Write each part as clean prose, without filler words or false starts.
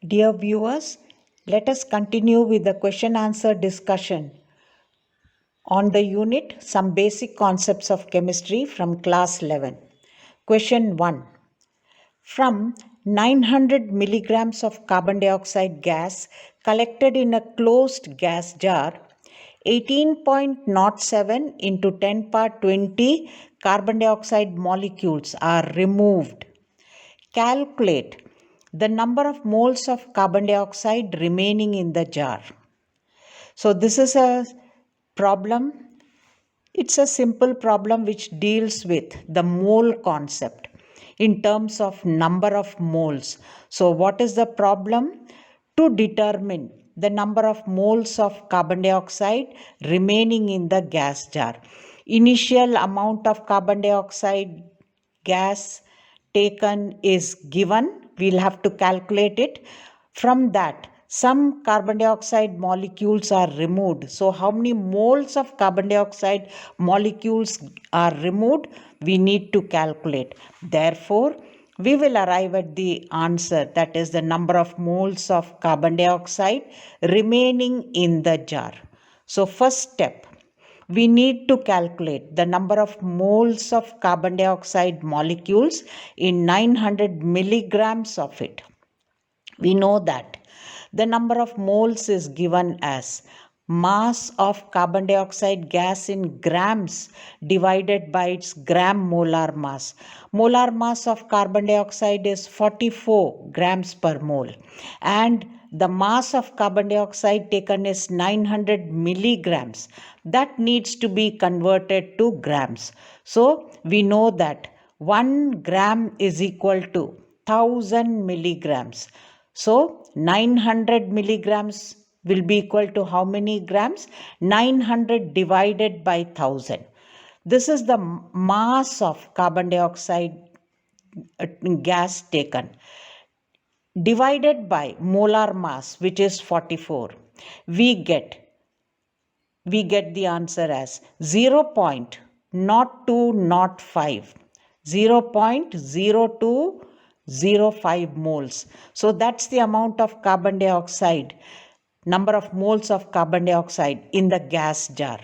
Dear viewers, let us continue with the question answer discussion on the unit Some Basic Concepts of Chemistry from class 11. Question 1. From 900 milligrams of carbon dioxide gas collected in a closed gas jar, 18.07 into 10 power 20 carbon dioxide molecules are removed. Calculate the number of moles of carbon dioxide remaining in the jar. So this is a problem. It's a simple problem which deals with the mole concept in terms of number of moles. So what is the problem? To determine the number of moles of carbon dioxide remaining in the gas jar. Initial amount of carbon dioxide gas taken is given. We'll have to calculate it. From that, some carbon dioxide molecules are removed. So how many moles of carbon dioxide molecules are removed? We need to calculate. Therefore, we will arrive at the answer, that is the number of moles of carbon dioxide remaining in the jar. So first step, we need to calculate the number of moles of carbon dioxide molecules in 900 milligrams of it. We know that the number of moles is given as mass of carbon dioxide gas in grams divided by its gram molar mass. Molar mass of carbon dioxide is 44 grams per mole, and the mass of carbon dioxide taken is 900 milligrams. That needs to be converted to grams. So we know that 1 gram is equal to 1000 milligrams. So 900 milligrams will be equal to how many grams? 900 divided by 1000. This is the mass of carbon dioxide gas taken, divided by molar mass, which is 44. We get the answer as 0.0205. 0.0205 moles. So that's the amount of carbon dioxide, number of moles of carbon dioxide in the gas jar.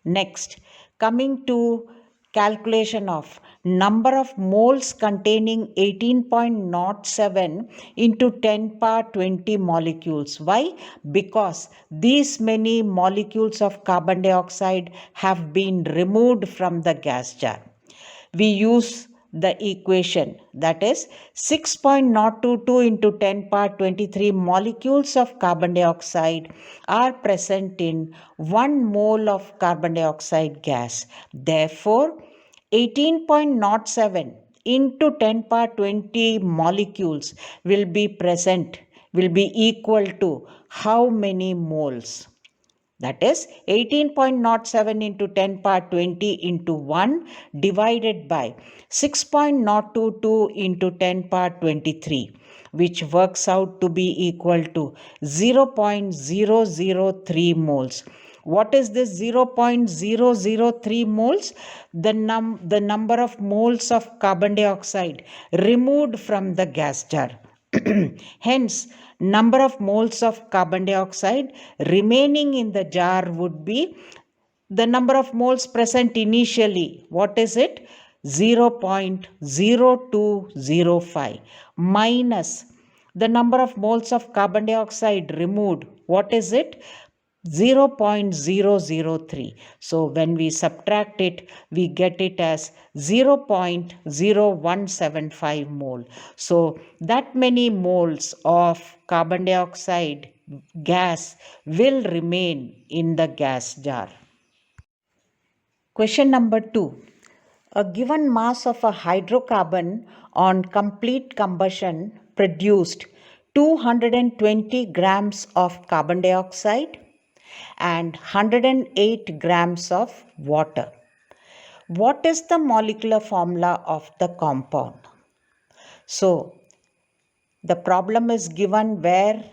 Next, coming to calculation of number of moles containing 18.07 into 10 power 20 molecules. Why? Because these many molecules of carbon dioxide have been removed from the gas jar. We use the equation, that is 6.022 into 10 power 23 molecules of carbon dioxide are present in 1 mole of carbon dioxide gas. Therefore, 18.07 into 10 power 20 molecules will be equal to how many moles? That is 18.07 into 10 power 20 into 1 divided by 6.022 into 10 power 23, which works out to be equal to 0.003 moles. What is this 0.003 moles? The number of moles of carbon dioxide removed from the gas jar. Hence, number of moles of carbon dioxide remaining in the jar would be the number of moles present initially. What is it? 0.0205 minus the number of moles of carbon dioxide removed. What is it? 0.003. So when we subtract it, we get it as 0.0175 mole. So that many moles of carbon dioxide gas will remain in the gas jar. Question number 2. A given mass of a hydrocarbon on complete combustion produced 220 grams of carbon dioxide and 108 grams of water. What is the molecular formula of the compound? So, the problem is given where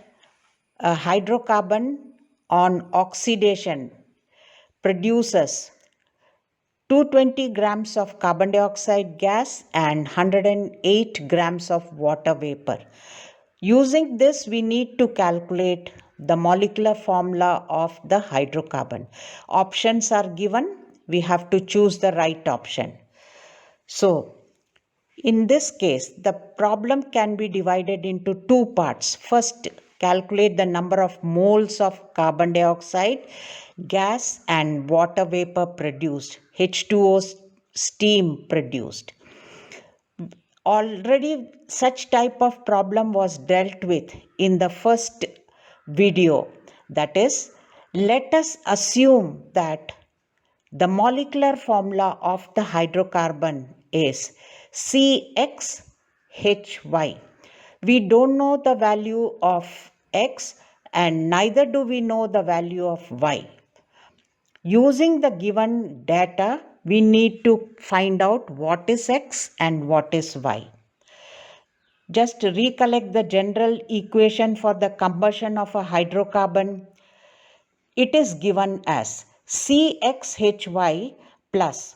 a hydrocarbon on oxidation produces 220 grams of carbon dioxide gas and 108 grams of water vapor. Using this, we need to calculate the molecular formula of the hydrocarbon. Options are given. We have to choose the right option. So, in this case, the problem can be divided into two parts. First, calculate the number of moles of carbon dioxide gas and water vapor produced, H2O steam produced. Already such type of problem was dealt with in the first video. That is, let us assume that the molecular formula of the hydrocarbon is CXHY. We don't know the value of X and neither do we know the value of Y. Using the given data, we need to find out what is X and what is Y. Just recollect the general equation for the combustion of a hydrocarbon. It is given as CXHY plus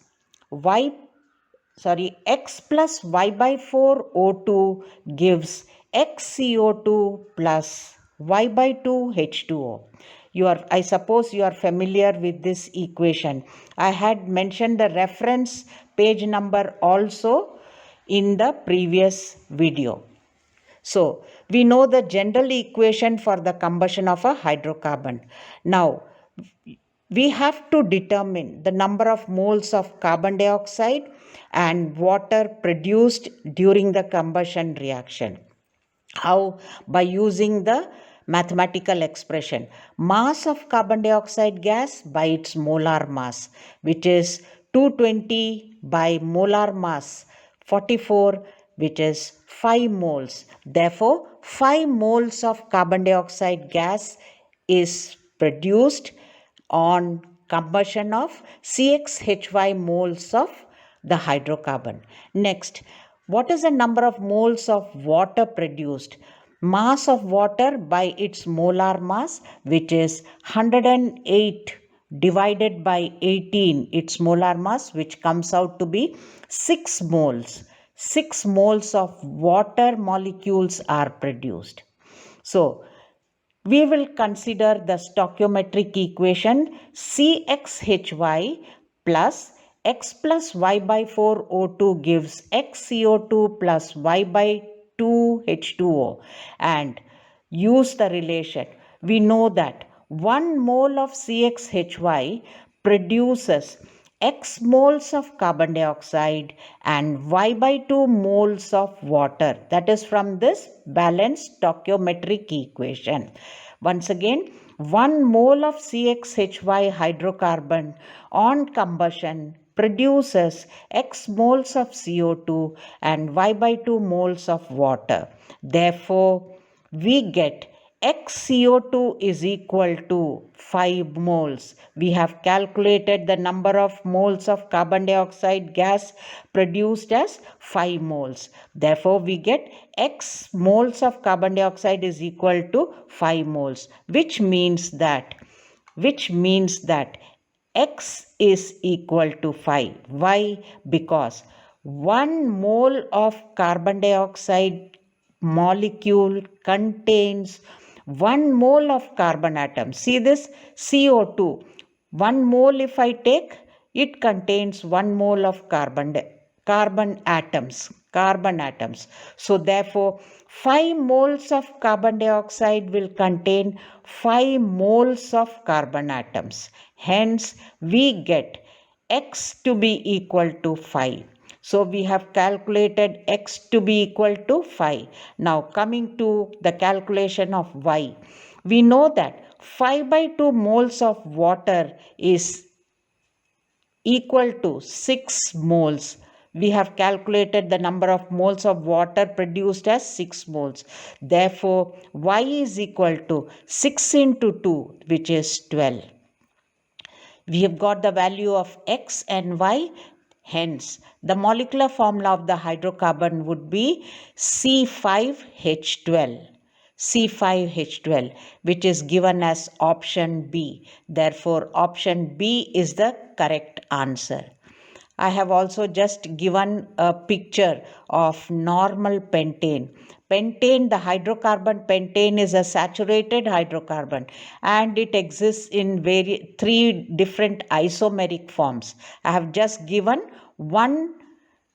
X plus Y by 4 O2 gives XCO2 plus Y by 2 H2O. I suppose you are familiar with this equation. I had mentioned the reference page number also in the previous video. So, we know the general equation for the combustion of a hydrocarbon. Now, we have to determine the number of moles of carbon dioxide and water produced during the combustion reaction. How? By using the mathematical expression mass of carbon dioxide gas by its molar mass, which is 220 by molar mass 44, which is 5 moles. Therefore, 5 moles of carbon dioxide gas is produced on combustion of CXHY moles of the hydrocarbon. Next, what is the number of moles of water produced? Mass of water by its molar mass, which is 108 divided by 18, its molar mass, which comes out to be 6 moles. 6 moles of water molecules are produced. So, we will consider the stoichiometric equation CXHY plus X plus Y by 4 O2 gives XCO2 plus Y by 2 H2O and use the relation. We know that 1 mole of CXHY produces X moles of carbon dioxide and Y by 2 moles of water. That is from this balanced stoichiometric equation. Once again, 1 mole of CXHY hydrocarbon on combustion produces X moles of CO2 and Y by 2 moles of water. Therefore, we get XCO2 is equal to 5 moles. We have calculated the number of moles of carbon dioxide gas produced as 5 moles. Therefore, we get X moles of carbon dioxide is equal to 5 moles, which means that X is equal to 5. Why? Because 1 mole of carbon dioxide molecule contains 1 mole of carbon atom. See this CO2. 1 mole if I take, it contains 1 mole of carbon atoms. So therefore, 5 moles of carbon dioxide will contain 5 moles of carbon atoms. Hence, we get X to be equal to 5. So we have calculated X to be equal to 5. Now coming to the calculation of Y. We know that 5 by 2 moles of water is equal to 6 moles. We have calculated the number of moles of water produced as 6 moles. Therefore, Y is equal to 6 into 2, which is 12. We have got the value of X and Y. Hence, the molecular formula of the hydrocarbon would be C5H12. C5H12, which is given as option B. Therefore, option B is the correct answer. I have also just given a picture of normal pentane. Pentane, the hydrocarbon pentane is a saturated hydrocarbon and it exists in three different isomeric forms. I have just given one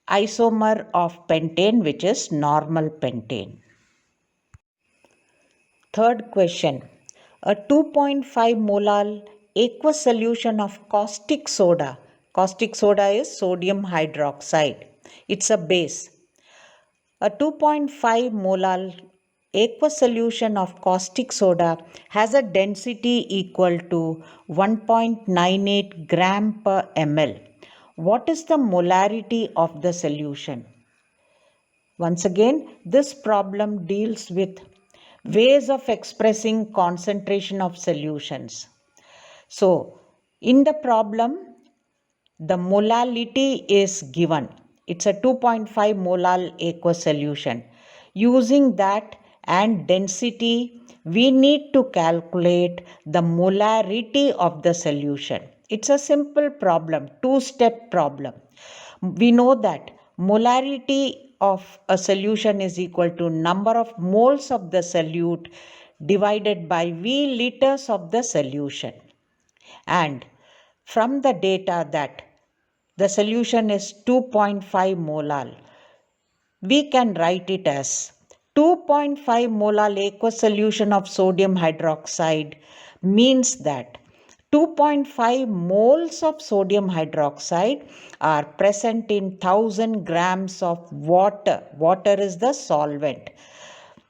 isomer of pentane, which is normal pentane. Third question. A 2.5 molar aqueous solution of caustic soda is sodium hydroxide. It's a base. A 2.5 molar aqueous solution of caustic soda has a density equal to 1.98 gram per ml. What is the molarity of the solution? Once again, this problem deals with ways of expressing concentration of solutions. So, in the problem, the molality is given. It's a 2.5 molar aqueous solution. Using that and density, we need to calculate the molarity of the solution. It's a simple problem, two-step problem. We know that molarity of a solution is equal to number of moles of the solute divided by V liters of the solution. And from the data that the solution is 2.5 molar, we can write it as 2.5 molar aqueous solution of sodium hydroxide means that 2.5 moles of sodium hydroxide are present in 1000 grams of water. Water is the solvent.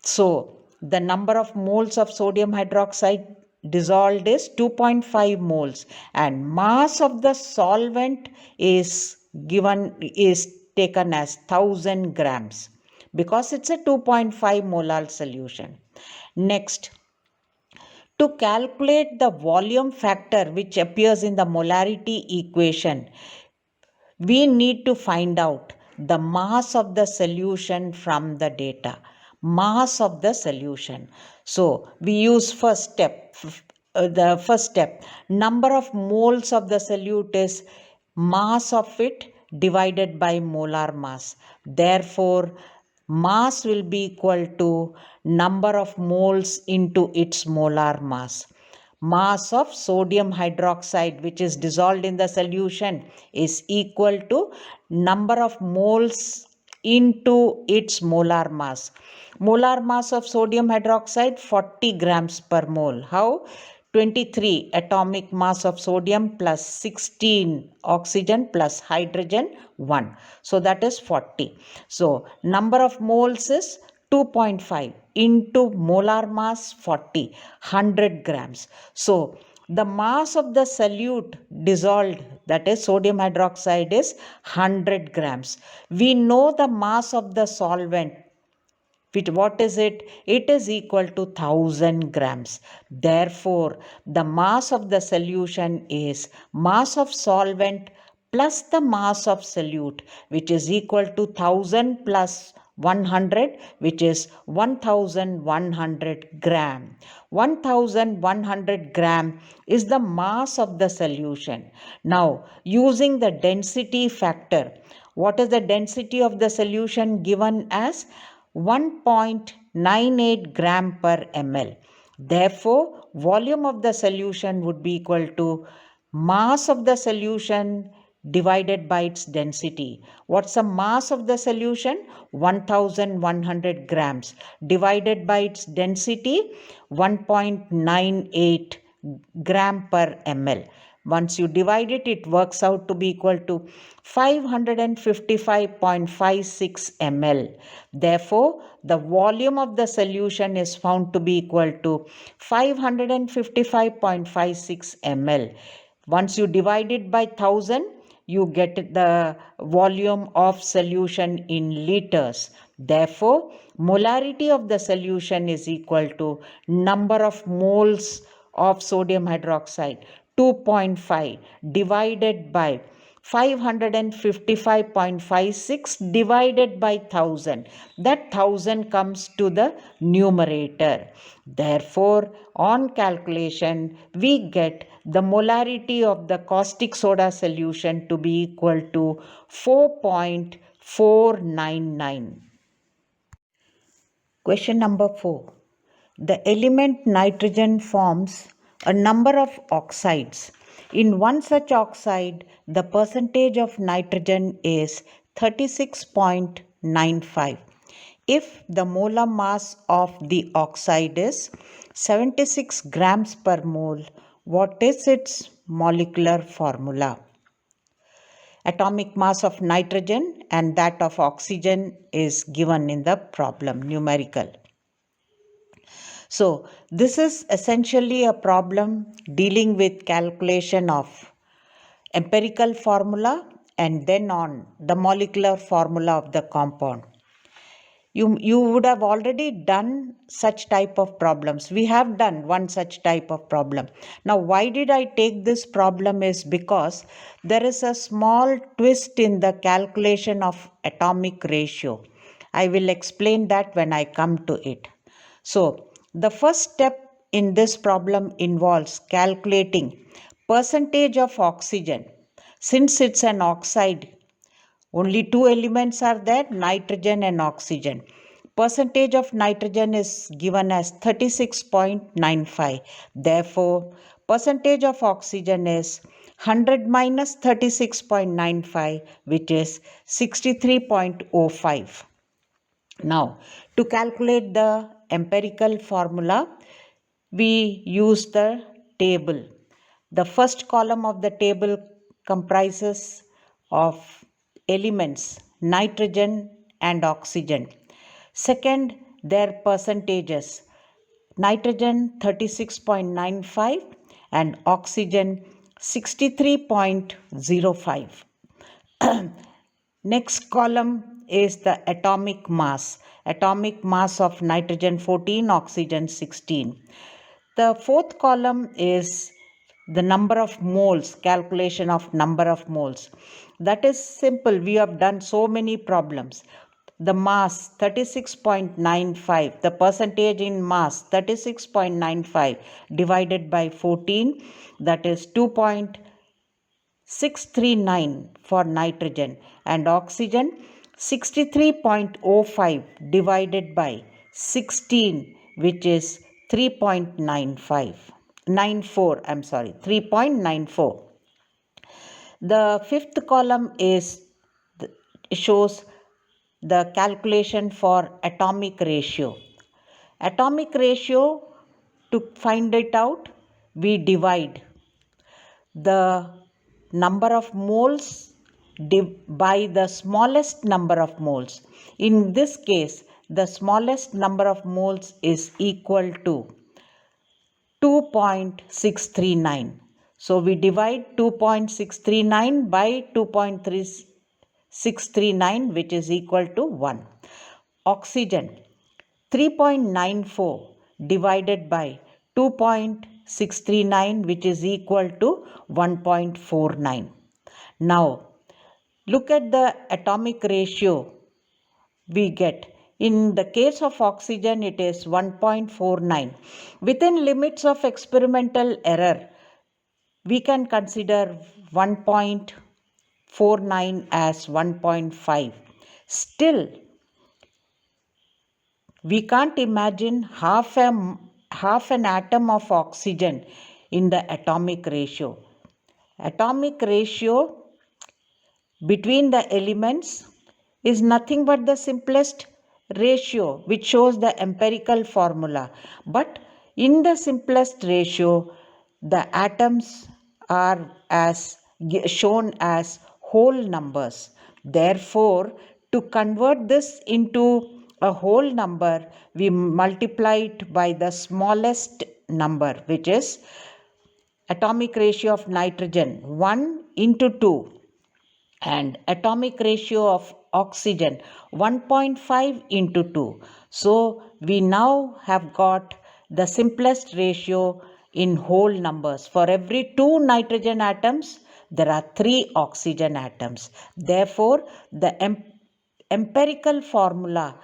So, the number of moles of sodium hydroxide dissolved is 2.5 moles and mass of the solvent is taken as 1000 grams because it's a 2.5 molar solution. Next, to calculate the volume factor which appears in the molarity equation, we need to find out the mass of the solution from the data. Mass of the solution. So we use the first step. Number of moles of the solute is mass of it divided by molar mass. Therefore, mass will be equal to number of moles into its molar mass. Mass of sodium hydroxide which is dissolved in the solution is equal to number of moles into its molar mass. Molar mass of sodium hydroxide 40 grams per mole. How? 23 atomic mass of sodium plus 16 oxygen plus hydrogen 1. So that is 40. So number of moles is 2.5 into molar mass 40, 100 grams. So the mass of the solute dissolved, that is sodium hydroxide, is 100 grams. We know the mass of the solvent. What is it? It is equal to 1000 grams. Therefore, the mass of the solution is mass of solvent plus the mass of solute, which is equal to 1000 plus 100, which is 1100 gram. 1100 gram is the mass of the solution. Now, using the density factor, what is the density of the solution given as 1.98 gram per ml. Therefore, volume of the solution would be equal to mass of the solution divided by its density. What's the mass of the solution? 1100 grams divided by its density 1.98 gram per ml. Once you divide it, it works out to be equal to 555.56 ml. Therefore, the volume of the solution is found to be equal to 555.56 ml. Once you divide it by 1000, you get the volume of solution in liters. Therefore, molarity of the solution is equal to number of moles of sodium hydroxide 2.5 divided by 555.56 divided by 1000. That 1000 comes to the numerator. Therefore, on calculation, we get the molarity of the caustic soda solution to be equal to 4.499. Question number 4. The element nitrogen forms a number of oxides. In one such oxide, the percentage of nitrogen is 36.95. If the molar mass of the oxide is 76 grams per mole, what is its molecular formula? Atomic mass of nitrogen and that of oxygen is given in the problem, numerical. So, this is essentially a problem dealing with calculation of empirical formula and then on the molecular formula of the compound. You would have already done such type of problems. We have done one such type of problem. Now, why did I take this problem is because there is a small twist in the calculation of atomic ratio. I will explain that when I come to it. So, the first step in this problem involves calculating percentage of oxygen. Since it's an oxide, only two elements are there, nitrogen and oxygen. Percentage of nitrogen is given as 36.95. Therefore, percentage of oxygen is 100 minus 36.95, which is 63.05. Now, to calculate the empirical formula, we use the table. The first column of the table comprises of elements nitrogen and oxygen. Second, their percentages. Nitrogen 36.95 and oxygen 63.05. Next column is the atomic mass. Atomic mass of nitrogen 14, oxygen 16. The fourth column is the number of moles, calculation of number of moles. That is simple. We have done so many problems. The mass 36.95, the percentage in mass 36.95 divided by 14, that is 2.639 for nitrogen, and oxygen 63.05 divided by 16, which is 3.94. The fifth column shows the calculation for atomic ratio. Atomic ratio, to find it out, we divide the number of moles by the smallest number of moles. In this case, the smallest number of moles is equal to 2.639. So we divide 2.639 by 2.639, which is equal to 1. Oxygen 3.94 divided by 2.639, which is equal to 1.49. Now, look at the atomic ratio we get. In the case of oxygen, it is 1.49. Within limits of experimental error, we can consider 1.49 as 1.5. Still, we can't imagine half an atom of oxygen in the atomic ratio. Atomic ratio between the elements is nothing but the simplest ratio which shows the empirical formula. But in the simplest ratio, the atoms are shown as whole numbers. Therefore, to convert this into a whole number, we multiply it by the smallest number, which is atomic ratio of nitrogen 1 into 2 and atomic ratio of oxygen 1.5 into 2. So we now have got the simplest ratio in whole numbers. For every 2 nitrogen atoms, there are 3 oxygen atoms. Therefore, the empirical formula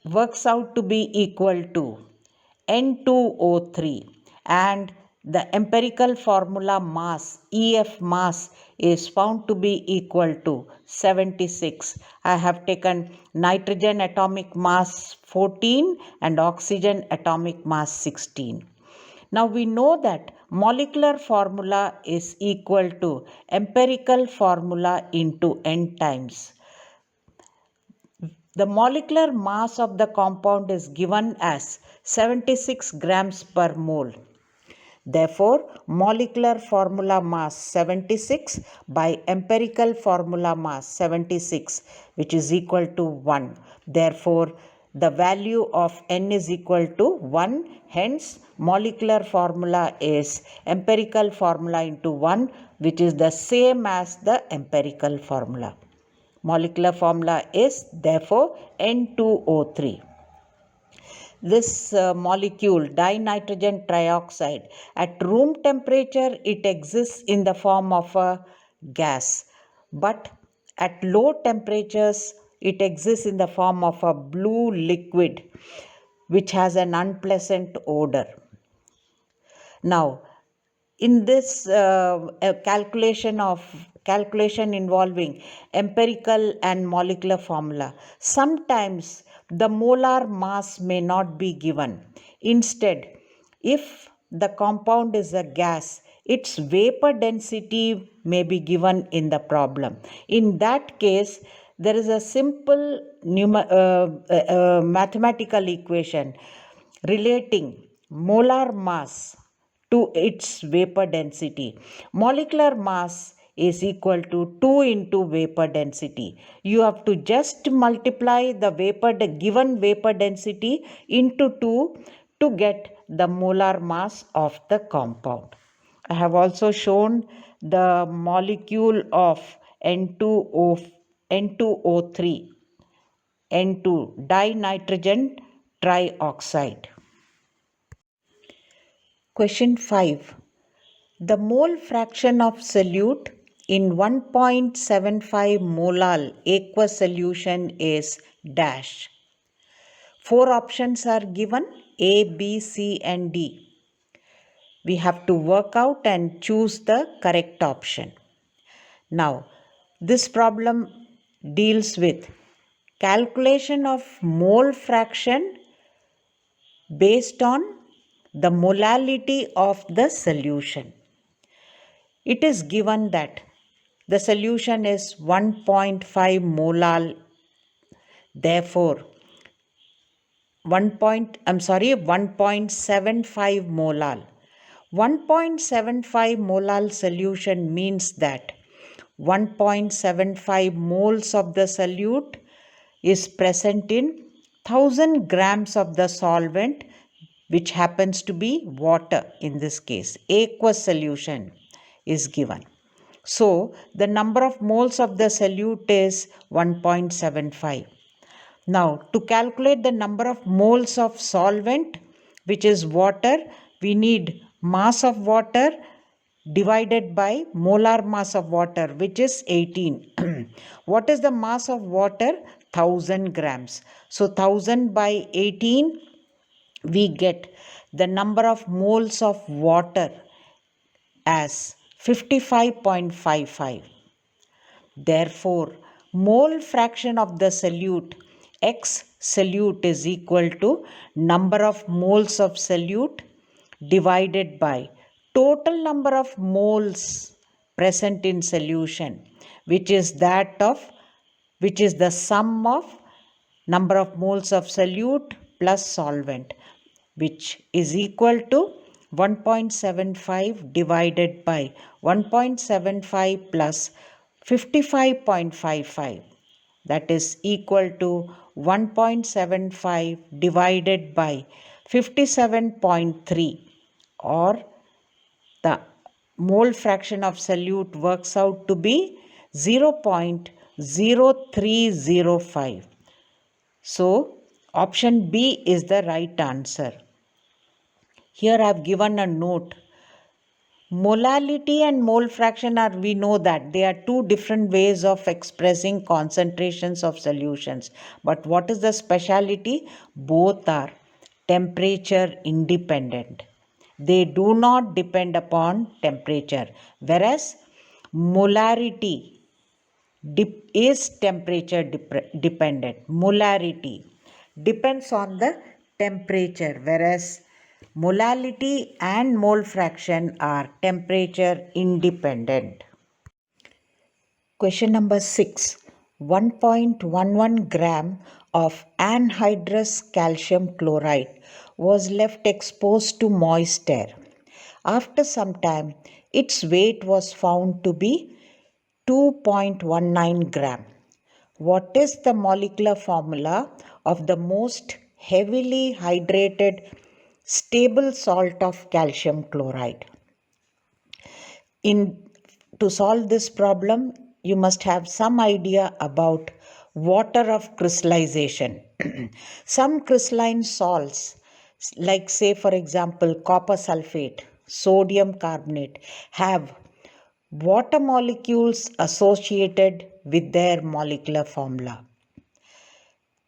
works out to be equal to N2O3, and the empirical formula mass, EF mass, is found to be equal to 76. I have taken nitrogen atomic mass 14 and oxygen atomic mass 16. Now we know that molecular formula is equal to empirical formula into n times. The molecular mass of the compound is given as 76 grams per mole. Therefore, molecular formula mass 76 by empirical formula mass 76, which is equal to 1. Therefore, the value of n is equal to 1. Hence, molecular formula is empirical formula into 1, which is the same as the empirical formula. Molecular formula is therefore N2O3. This molecule, dinitrogen trioxide, at room temperature it exists in the form of a gas, but at low temperatures it exists in the form of a blue liquid which has an unpleasant odor. Now, in this calculation involving empirical and molecular formula, sometimes the molar mass may not be given. Instead, if the compound is a gas, its vapor density may be given in the problem. In that case, there is a simple mathematical equation relating molar mass to its vapor density. Molecular mass is equal to 2 into vapor density. You have to just multiply the given vapor density into 2 to get the molar mass of the compound. I have also shown the molecule of N2O3, N2 dinitrogen trioxide. Question 5. The mole fraction of solute in 1.75 molal aqueous solution is dash. 4 options are given: A, B, C and D. We have to work out and choose the correct option. Now, this problem deals with calculation of mole fraction based on the molality of the solution. It is given that the solution is 1.5 molal. Therefore, 1.75 molal. 1.75 molal solution means that 1.75 moles of the solute is present in 1000 grams of the solvent, which happens to be water in this case. Aqueous solution is given. So, the number of moles of the solute is 1.75. Now, to calculate the number of moles of solvent, which is water, we need mass of water divided by molar mass of water, which is 18. What is the mass of water? 1000 grams. So, 1000 by 18, we get the number of moles of water as 55.55. Therefore, mole fraction of the solute, X solute, is equal to number of moles of solute divided by total number of moles present in solution, which is the sum of number of moles of solute plus solvent, which is equal to 1.75 divided by 1.75 plus 55.55, that is equal to 1.75 divided by 57.3, or the mole fraction of solute works out to be 0.0305. So, option B is the right answer. Here I have given a note. Molality and mole fraction are, we know that they are two different ways of expressing concentrations of solutions. But what is the speciality? Both are temperature independent. They do not depend upon temperature, whereas molarity is temperature dependent. Molarity depends on the temperature, whereas molality and mole fraction are temperature independent. Question number 6. 1.11 gram of anhydrous calcium chloride was left exposed to moist air. After some time, its weight was found to be 2.19 gram. What is the molecular formula of the most heavily hydrated stable salt of calcium chloride? To solve this problem, you must have some idea about water of crystallization. Some crystalline salts, like say for example copper sulfate, sodium carbonate, have water molecules associated with their molecular formula.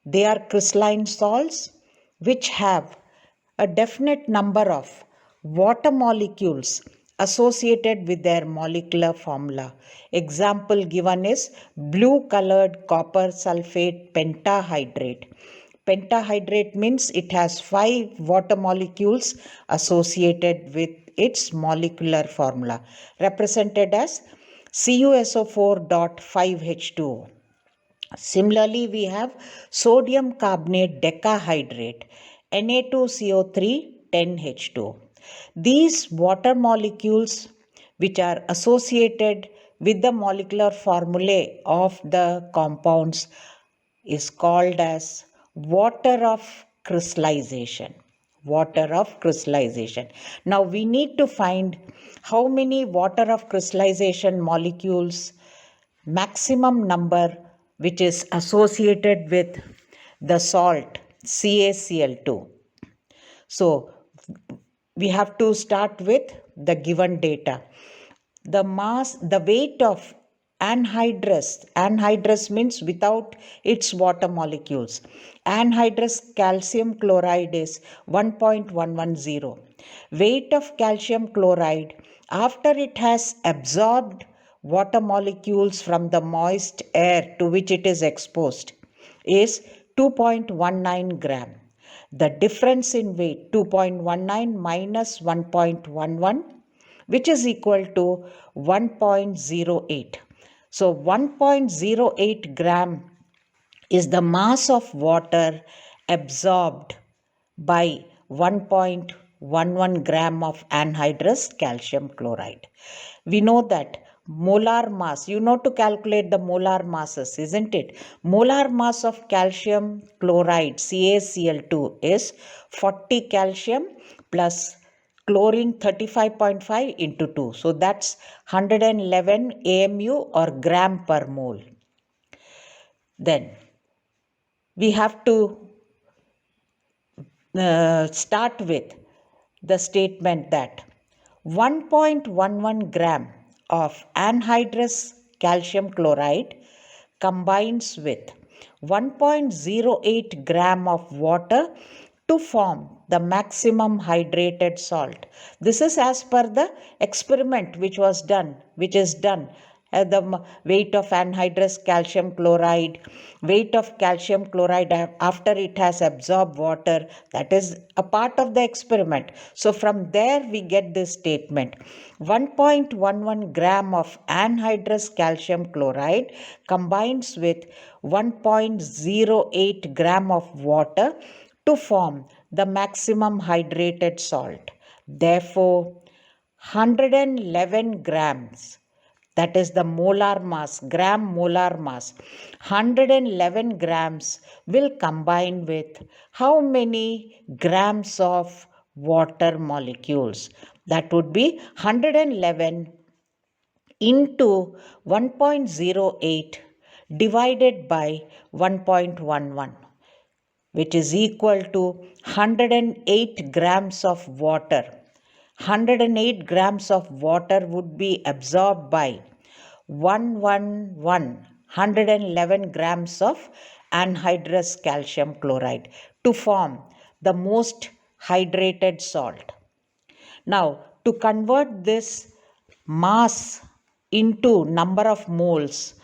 They are crystalline salts which have a definite number of water molecules associated with their molecular formula. Example given is blue colored copper sulfate pentahydrate. Pentahydrate means it has 5 water molecules associated with its molecular formula, represented as CuSO4.5H2O. Similarly, we have sodium carbonate decahydrate, Na2CO3 10H2O. These water molecules, which are associated with the molecular formulae of the compounds, is called as water of crystallization. Water of crystallization. Now we need to find how many water of crystallization molecules maximum number which is associated with the salt CaCl2. So we have to start with the given data. The weight of anhydrous means without its water molecules. Anhydrous calcium chloride is 1.110. Weight of calcium chloride after it has absorbed water molecules from the moist air to which it is exposed is 2.19 gram. The difference in weight 2.19 minus 1.11, which is equal to 1.08. So 1.08 gram is the mass of water absorbed by 1.11 gram of anhydrous calcium chloride. We know that molar mass, you know to calculate the molar masses, isn't it? Molar mass of calcium chloride CaCl2 is 40 calcium plus chlorine 35.5 into 2. So that's 111 AMU or gram per mole. Then we have to start with the statement that 1.11 gram of anhydrous calcium chloride combines with 1.08 gram of water to form the maximum hydrated salt. This is as per the experiment which is done at the weight of anhydrous calcium chloride, weight of calcium chloride after it has absorbed water. That is a part of the experiment. So from there we get this statement. 1.11 gram of anhydrous calcium chloride combines with 1.08 gram of water to form the maximum hydrated salt. Therefore, 111 grams, that is the molar mass, gram molar mass, 111 grams will combine with how many grams of water molecules? That would be 111 into 1.08 divided by 1.11, which is equal to 108 grams of water. 108 grams of water would be absorbed by 111 grams of anhydrous calcium chloride to form the most hydrated salt. Now, to convert this mass into number of moles,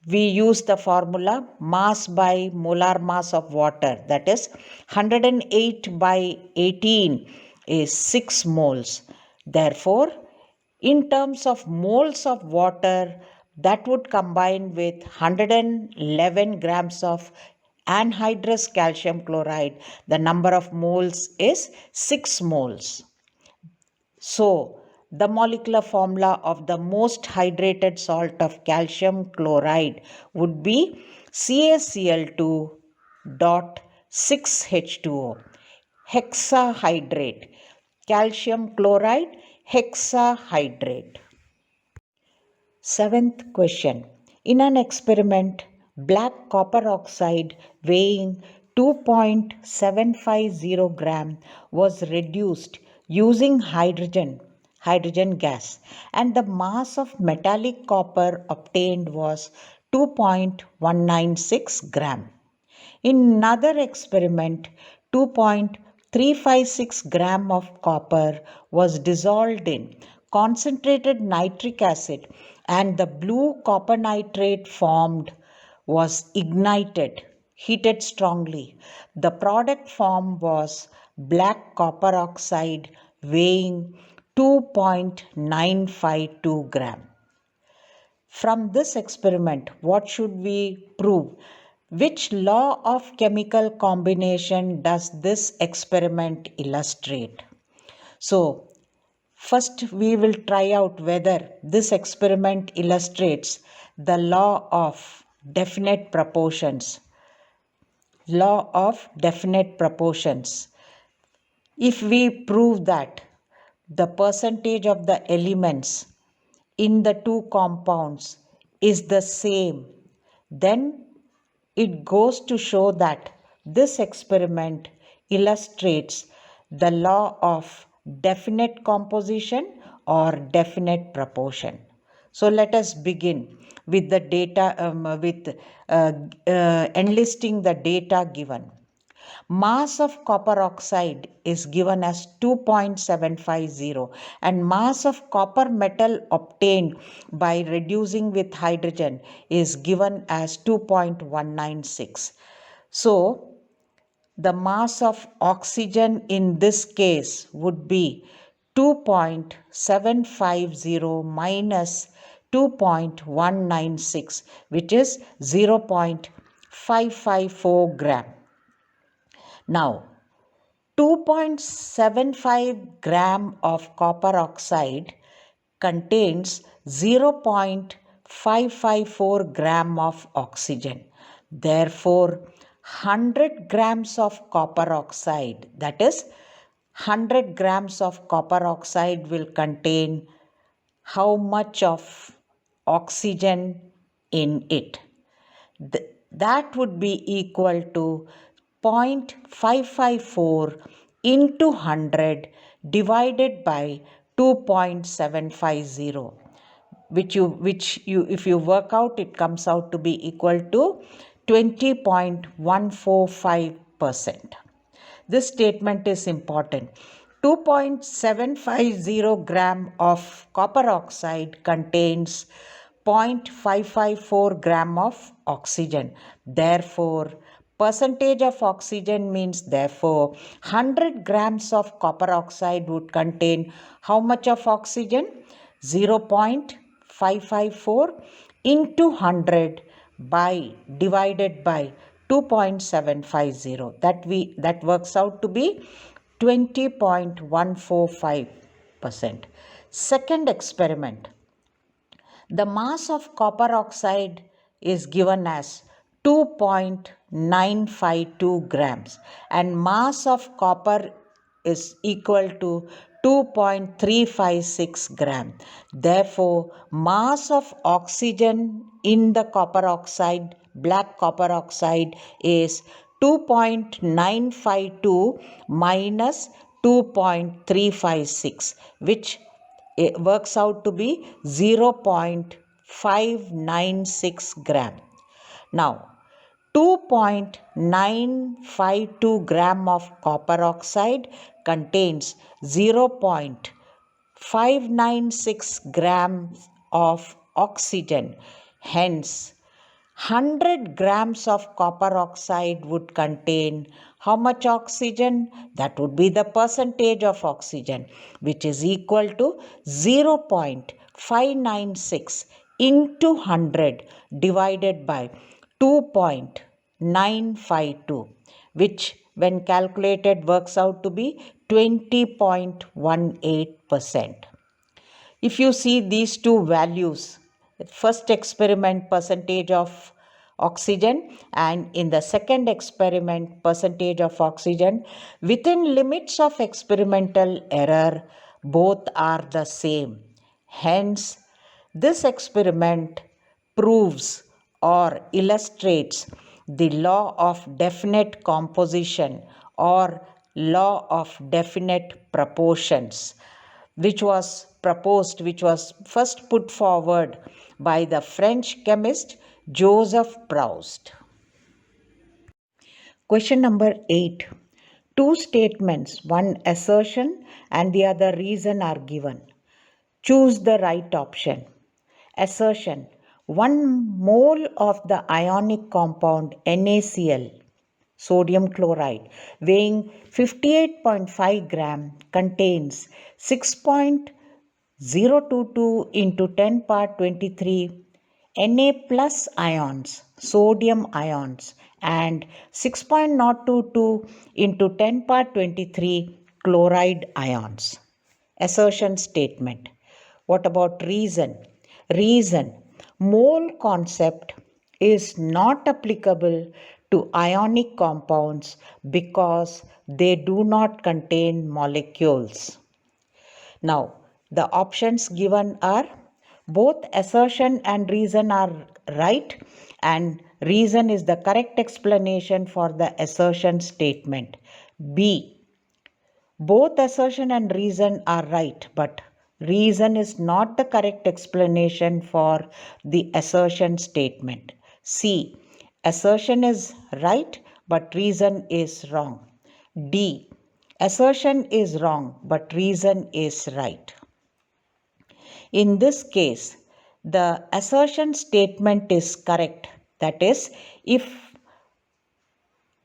we use the formula mass by molar mass of water, that is 108 by 18 is 6 moles. Therefore, in terms of moles of water, that would combine with 111 grams of anhydrous calcium chloride. The number of moles is 6 moles. So, the molecular formula of the most hydrated salt of calcium chloride would be CaCl2 dot 6H2O, hexahydrate, calcium chloride hexahydrate. Seventh question. In an experiment, black copper oxide weighing 2.750 gram was reduced using hydrogen gas, and the mass of metallic copper obtained was 2.196 gram. In another experiment, 2.356 gram of copper was dissolved in concentrated nitric acid, and the blue copper nitrate formed was ignited, heated strongly. The product formed was black copper oxide weighing 2.952 gram. From this experiment, what should we prove? Which law of chemical combination does this experiment illustrate? So, first we will try out whether this experiment illustrates the law of definite proportions. Law of definite proportions. If we prove that the percentage of the elements in the two compounds is the same, then it goes to show that this experiment illustrates the law of definite composition or definite proportion. So let us begin with the data, enlisting the data given. Mass of copper oxide is given as 2.750 and mass of copper metal obtained by reducing with hydrogen is given as 2.196. So, the mass of oxygen in this case would be 2.750 minus 2.196, which is 0.554 gram. Now, 2.75 gram of copper oxide contains 0.554 gram of oxygen. Therefore, 100 grams of copper oxide, that is 100 grams of copper oxide will contain how much of oxygen in it? That would be equal to 0.554 into 100 divided by 2.750, which you if you work out, it comes out to be equal to 20.145%. This statement is important. 2.750 gram of copper oxide contains 0.554 gram of oxygen. Therefore, percentage of oxygen means therefore 100 grams of copper oxide would contain how much of oxygen? 0.554 into 100 by divided by 2.750. That works out to be 20.145%. Second experiment. The mass of copper oxide is given as 2.952 grams and mass of copper is equal to 2.356 gram. Therefore, mass of oxygen in the copper oxide, black copper oxide, is 2.952 minus 2.356, which it works out to be 0.596 gram. Now, 2.952 gram of copper oxide contains 0.596 grams of oxygen. Hence, 100 grams of copper oxide would contain how much oxygen? That would be the percentage of oxygen, which is equal to 0.596 into 100 divided by 2.952, which when calculated works out to be 20.18%. If you see these two values, first experiment percentage of oxygen and in the second experiment percentage of oxygen, within limits of experimental error, both are the same. Hence, this experiment proves or illustrates the law of definite composition or law of definite proportions, which was first put forward by the French chemist Joseph Proust. Question number 8. Two statements, one assertion and the other reason, are given. Choose the right option. Assertion: 1 mole of the ionic compound NaCl, sodium chloride, weighing 58.5 gram, contains 6.022 into 10 power 23 Na plus ions, sodium ions, and 6.022 into 10 power 23 chloride ions. Assertion statement. What about reason? Reason: mole concept is not applicable to ionic compounds because they do not contain molecules. Now, the options given are both assertion and reason are right, and reason is the correct explanation for the assertion statement. B. Both assertion and reason are right, but reason is not the correct explanation for the assertion statement. C. Assertion is right, but reason is wrong. D. Assertion is wrong, but reason is right. In this case, the assertion statement is correct. That is, if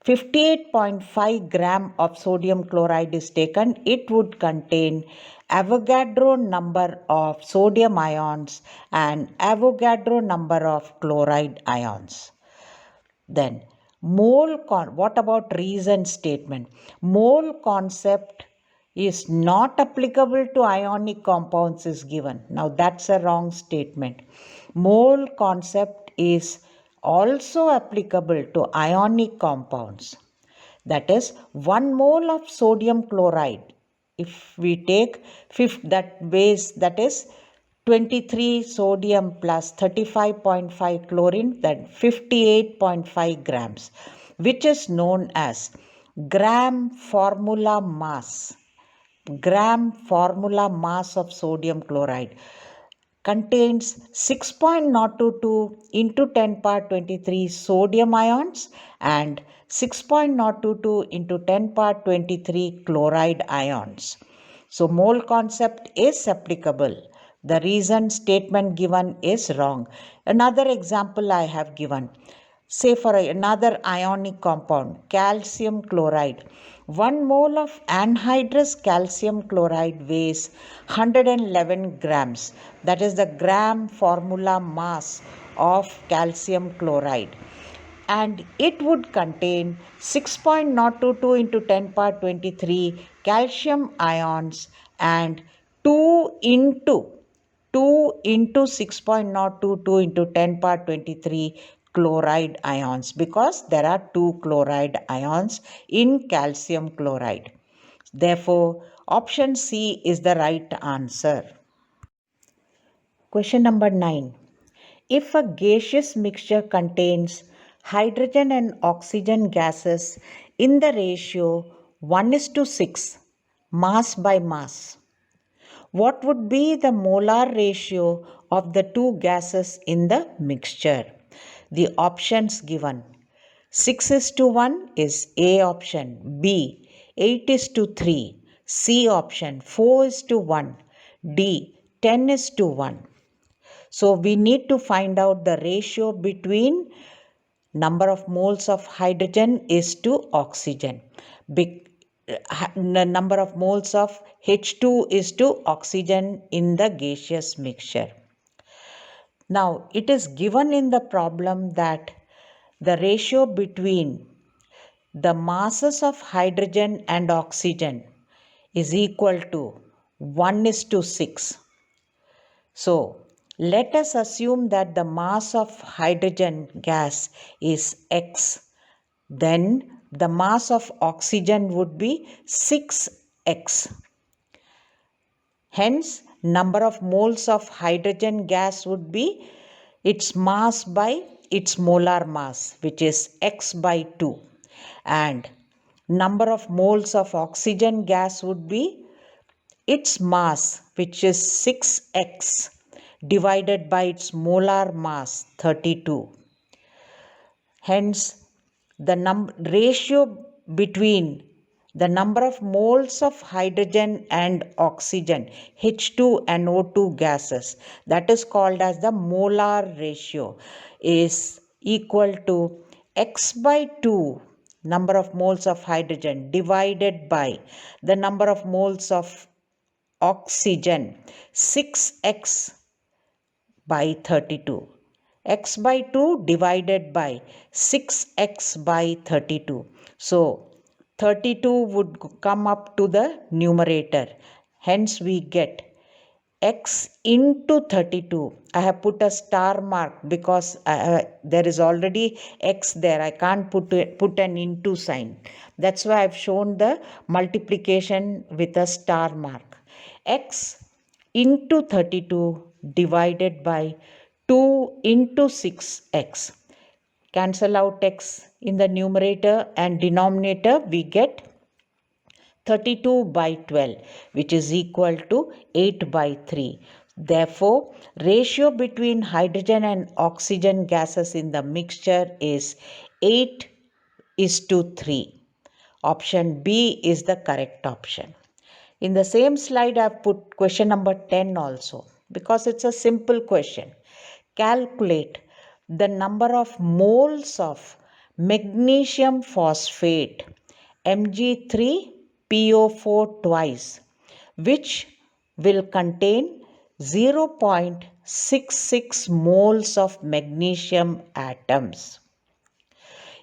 58.5 gram of sodium chloride is taken, it would contain Avogadro number of sodium ions and Avogadro number of chloride ions. Then, what about reason statement? Mole concept is not applicable to ionic compounds is given. Now that's a wrong statement. Mole concept is also applicable to ionic compounds. That is, 1 mole of sodium chloride, if we take that is 23 sodium plus 35.5 chlorine, then 58.5 grams, which is known as gram formula mass of sodium chloride, contains 6.022 into 10 power 23 sodium ions and 6.022 into 10 power 23 chloride ions. So mole concept is applicable. The reason statement given is wrong. Another example I have given. Say for another ionic compound, calcium chloride. 1 mole of anhydrous calcium chloride weighs 111 grams. That is the gram formula mass of calcium chloride. And it would contain 6.022 into 10 power 23 calcium ions and 2 into 6.022 into 10 power 23 chloride ions, because there are 2 chloride ions in calcium chloride. Therefore, option C is the right answer. Question number 9. If a gaseous mixture contains hydrogen and oxygen gases in the ratio 1:6, mass by mass, what would be the molar ratio of the two gases in the mixture? The options given: 6 is to 1 is A option. B. 8 is to 3. C option. 4 is to 1. D. 10 is to 1. So we need to find out the ratio between number of moles of hydrogen is to oxygen. The number of moles of H2 is to oxygen in the gaseous mixture. Now, it is given in the problem that the ratio between the masses of hydrogen and oxygen is equal to 1 is to 6. So, let us assume that the mass of hydrogen gas is X. Then the mass of oxygen would be 6X. Hence, number of moles of hydrogen gas would be its mass by its molar mass, which is X by 2. And number of moles of oxygen gas would be its mass, which is 6X, divided by its molar mass, 32. Hence, the ratio between the number of moles of hydrogen and oxygen, H2 and O2 gases, that is called as the molar ratio, is equal to X by 2, number of moles of hydrogen, divided by the number of moles of oxygen, 6X by 32. X by 2 divided by 6X by 32. So, 32 would come up to the numerator. Hence, we get X into 32. I have put a star mark because there is already X there. I can't put an into sign. That's why I've shown the multiplication with a star mark. X into 32 divided by 2 into 6X. Cancel out X in the numerator and denominator, we get 32 by 12, which is equal to 8 by 3. Therefore, ratio between hydrogen and oxygen gases in the mixture is 8 is to 3. Option B is the correct option. In the same slide, I have put question number 10 also because it's a simple question. Calculate the number of moles of magnesium phosphate Mg3PO4 twice, which will contain 0.66 moles of magnesium atoms.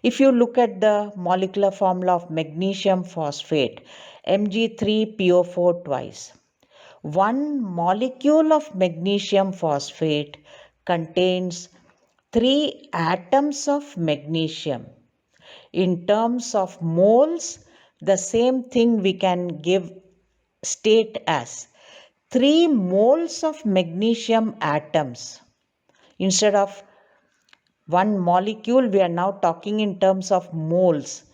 If you look at the molecular formula of magnesium phosphate, Mg3PO4 twice, one molecule of magnesium phosphate contains 3 atoms of magnesium. In terms of moles, the same thing we can state as 3 moles of magnesium atoms. Instead of one molecule, we are now talking in terms of moles.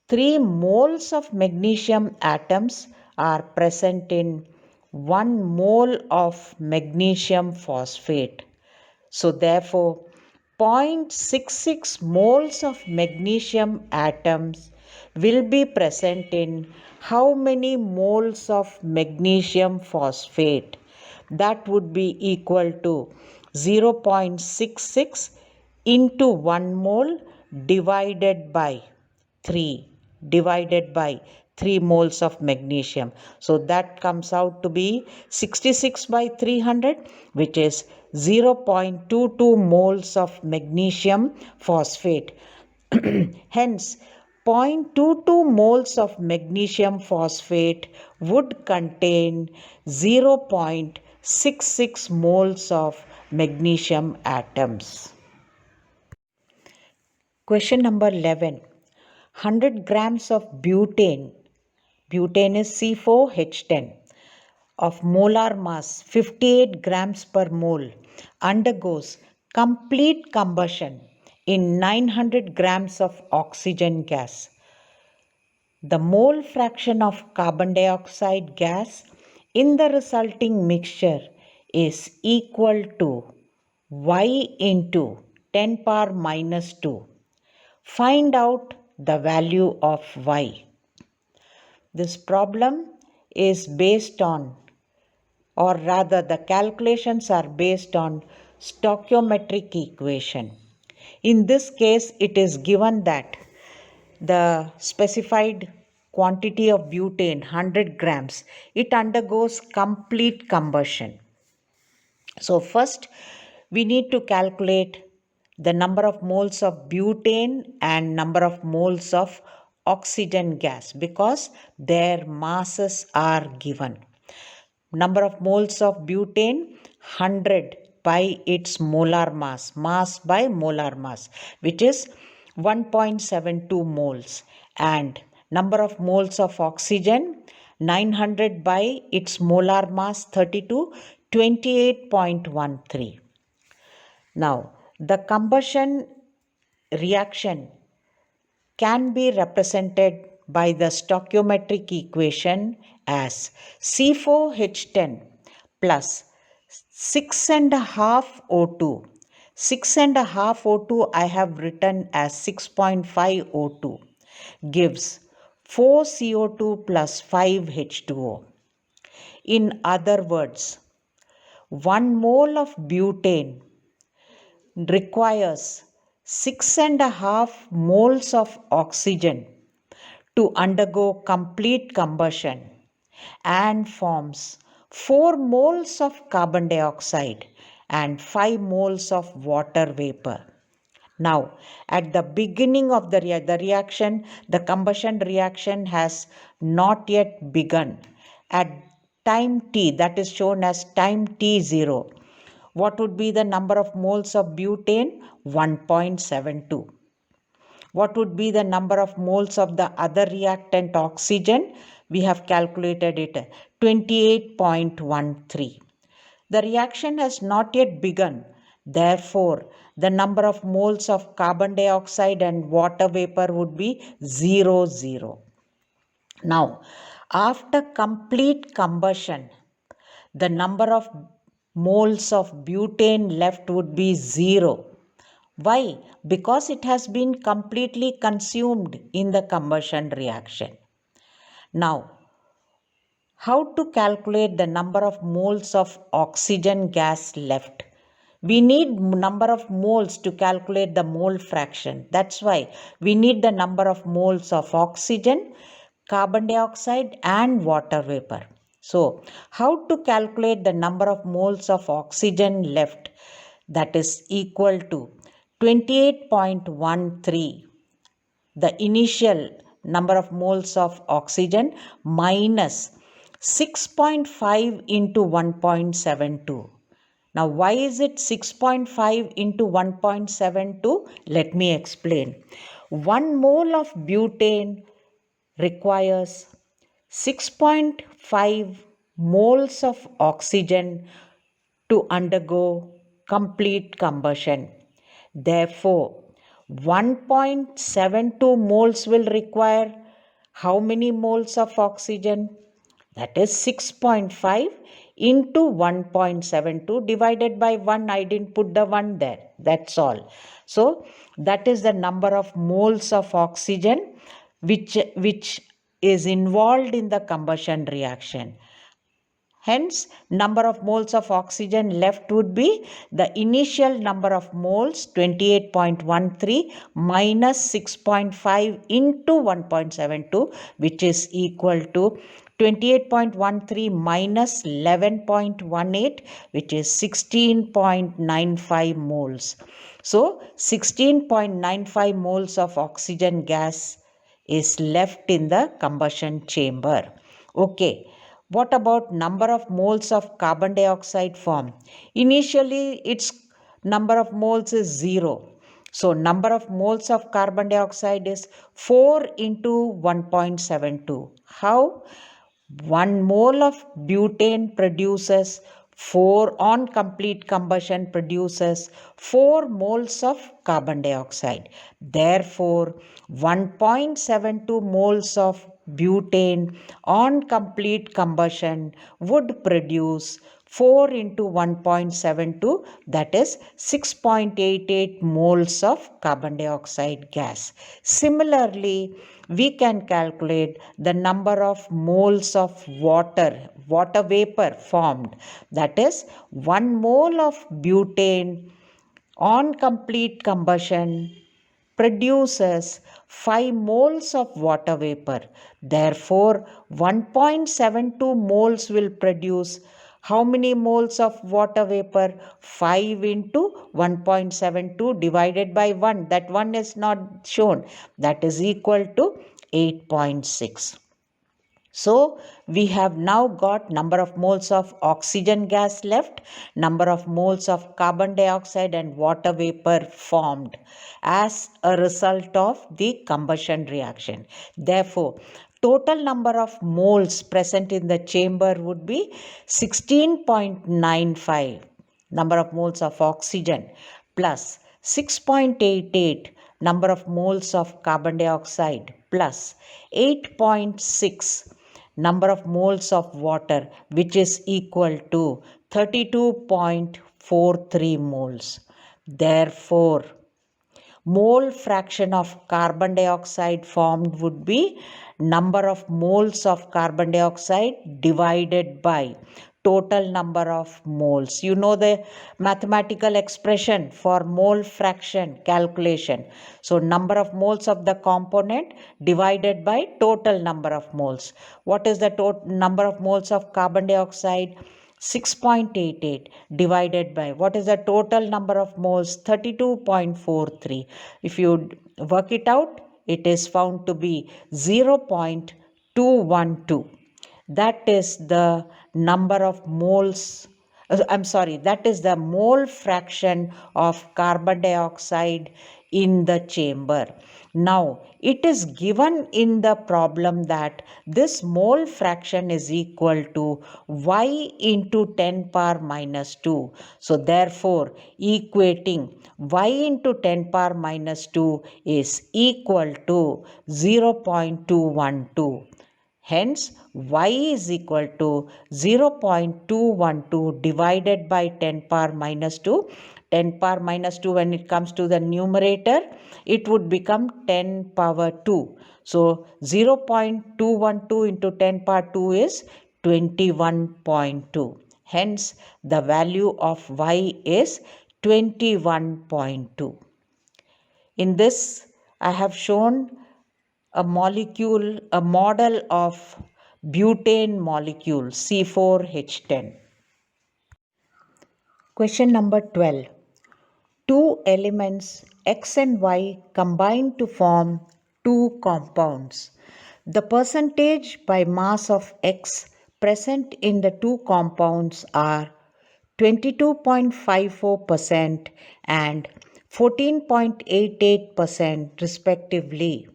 3 moles of magnesium atoms are present in 1 mole of magnesium phosphate. So therefore, 0.66 moles of magnesium atoms will be present in how many moles of magnesium phosphate? That would be equal to 0.66 into 1 mole divided by 3 moles of magnesium. So that comes out to be 66 by 300, which is 0.22 moles of magnesium phosphate. Hence, 0.22 moles of magnesium phosphate would contain 0.66 moles of magnesium atoms. Question number 11. 100 grams of butane is C4H10, of molar mass 58 grams per mole undergoes complete combustion in 900 grams of oxygen gas. The mole fraction of carbon dioxide gas in the resulting mixture is equal to Y into 10 power minus 2. Find out the value of y. This problem is based on, or rather the calculations are based on stoichiometric equation. In this case, it is given that the specified quantity of butane 100 grams, it undergoes complete combustion. So first we need to calculate the number of moles of butane and number of moles of oxygen gas because their masses are given. Number of moles of butane 100 by its molar mass by molar mass, which is 1.72 moles, and number of moles of oxygen 900 by its molar mass 32, 28.13. Now the combustion reaction can be represented by the stoichiometric equation as C4H10 plus 6.5 O2. 6.5 O2 I have written as 6.5 O2 gives 4 CO2 plus 5 H2O. In other words, 1 mole of butane requires 6.5 moles of oxygen to undergo complete combustion and forms 4 moles of carbon dioxide and 5 moles of water vapor. Now, at the beginning of the reaction, the combustion reaction has not yet begun. At time t, that is shown as time t0, what would be the number of moles of butane? 1.72. What would be the number of moles of the other reactant oxygen? We have calculated it 28.13. The reaction has not yet begun. Therefore, the number of moles of carbon dioxide and water vapor would be 0. Now, after complete combustion, the number of moles of butane left would be 0. Why? Because it has been completely consumed in the combustion reaction. Now, how to calculate the number of moles of oxygen gas left? We need number of moles to calculate the mole fraction. That's why we need the number of moles of oxygen, carbon dioxide and water vapor. So, how to calculate the number of moles of oxygen left? That is equal to 28.13, the initial number of moles of oxygen minus 6.5 into 1.72. Now, why is it 6.5 into 1.72? Let me explain. 1 mole of butane requires 6.5 moles of oxygen to undergo complete combustion. Therefore, 1.72 moles will require how many moles of oxygen? That is 6.5 into 1.72 divided by 1. I didn't put the 1 there. That's all. So, that is the number of moles of oxygen which is involved in the combustion reaction. Hence, number of moles of oxygen left would be the initial number of moles 28.13 minus 6.5 into 1.72, which is equal to 28.13 minus 11.18, which is 16.95 moles. So 16.95 moles of oxygen gas is left in the combustion chamber. Okay. What about number of moles of carbon dioxide formed? Initially, its number of moles is 0. So, number of moles of carbon dioxide is 4 into 1.72. How? 1 mole of butane produces 4, on complete combustion produces 4 moles of carbon dioxide. Therefore, 1.72 moles of butane on complete combustion would produce 4 into 1.72, that is 6.88 moles of carbon dioxide gas. Similarly, we can calculate the number of moles of water vapor formed. That is 1 mole of butane on complete combustion produces 5 moles of water vapor. Therefore, 1.72 moles will produce how many moles of water vapor? 5 into 1.72 divided by 1. That 1 is not shown. That is equal to 8.6. So we have now got number of moles of oxygen gas left, number of moles of carbon dioxide and water vapor formed as a result of the combustion reaction. Therefore, total number of moles present in the chamber would be 16.95 number of moles of oxygen plus 6.88 number of moles of carbon dioxide plus 8.6 number of moles of water, which is equal to 32.43 moles. Therefore, mole fraction of carbon dioxide formed would be number of moles of carbon dioxide divided by total number of moles. You know the mathematical expression for mole fraction calculation. So number of moles of the component divided by total number of moles. What is the total number of moles of carbon dioxide? 6.88 divided by what is the total number of moles? 32.43. If you work it out, it is found to be 0.212. That is the number of moles. That is the mole fraction of carbon dioxide in the chamber. Now, it is given in the problem that this mole fraction is equal to y into 10 power minus 2. So, therefore, equating y into 10 power minus 2 is equal to 0.212. Hence, y is equal to 0.212 divided by 10 power minus 2. 10 power minus 2, when it comes to the numerator, it would become 10 power 2. So, 0.212 into 10 power 2 is 21.2. Hence, the value of y is 21.2. In this, I have shown a molecule, a model of butane molecule C4H10. Question number 12. Two elements X and Y combine to form two compounds. The percentage by mass of X present in the two compounds are 22.54% and 14.88% respectively.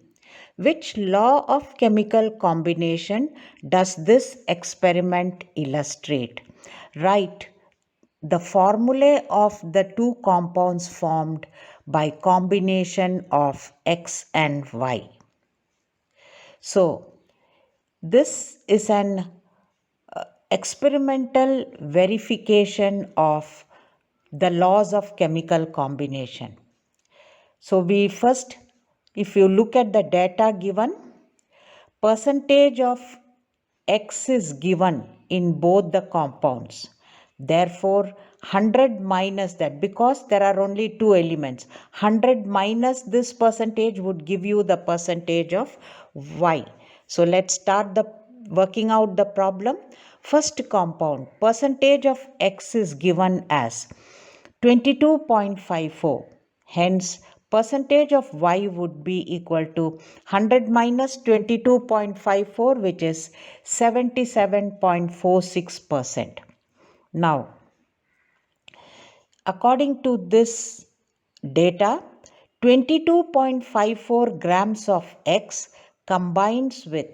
Which law of chemical combination does this experiment illustrate? Write the formulae of the two compounds formed by combination of X and Y. So, this is an experimental verification of the laws of chemical combination. So, if you look at the data given, percentage of X is given in both the compounds. Therefore, 100 minus that, because there are only two elements, 100 minus this percentage would give you the percentage of Y. So let's start the working out the problem. First compound, percentage of X is given as 22.54. Hence, percentage of Y would be equal to 100 minus 22.54, which is 77.46%. Now, according to this data, 22.54 grams of X combines with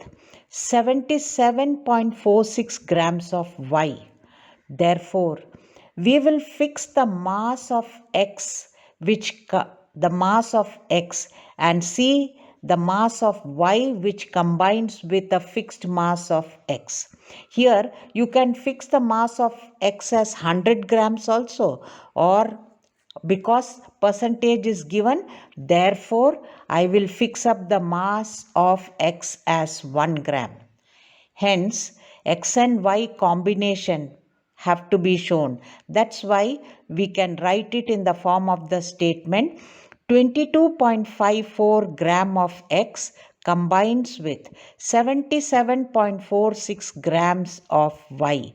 77.46 grams of Y. Therefore, we will fix the mass of X, the mass of X, and see the mass of y which combines with a fixed mass of x. Here you can fix the mass of x as 100 grams also, or because percentage is given, therefore I will fix up the mass of x as 1 gram. Hence, x and y combination have to be shown. That's why we can write it in the form of the statement 22.54 gram of x combines with 77.46 grams of y.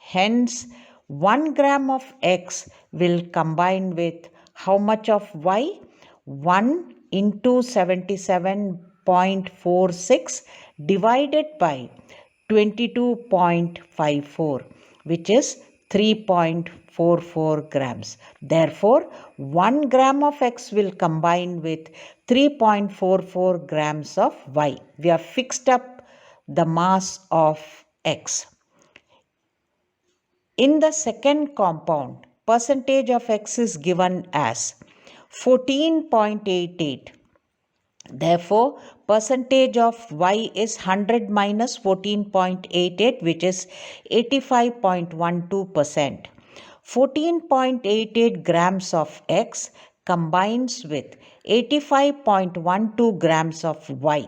Hence, 1 gram of x will combine with how much of y? 1 into 77.46 divided by 22.54, which is 3.44 grams. Therefore, 1 gram of x will combine with 3.44 grams of y. We have fixed up the mass of x. In the second compound, percentage of x is given as 14.88. Therefore, percentage of y is 100 minus 14.88, which is 85.12%. 14.88 grams of x combines with 85.12 grams of y.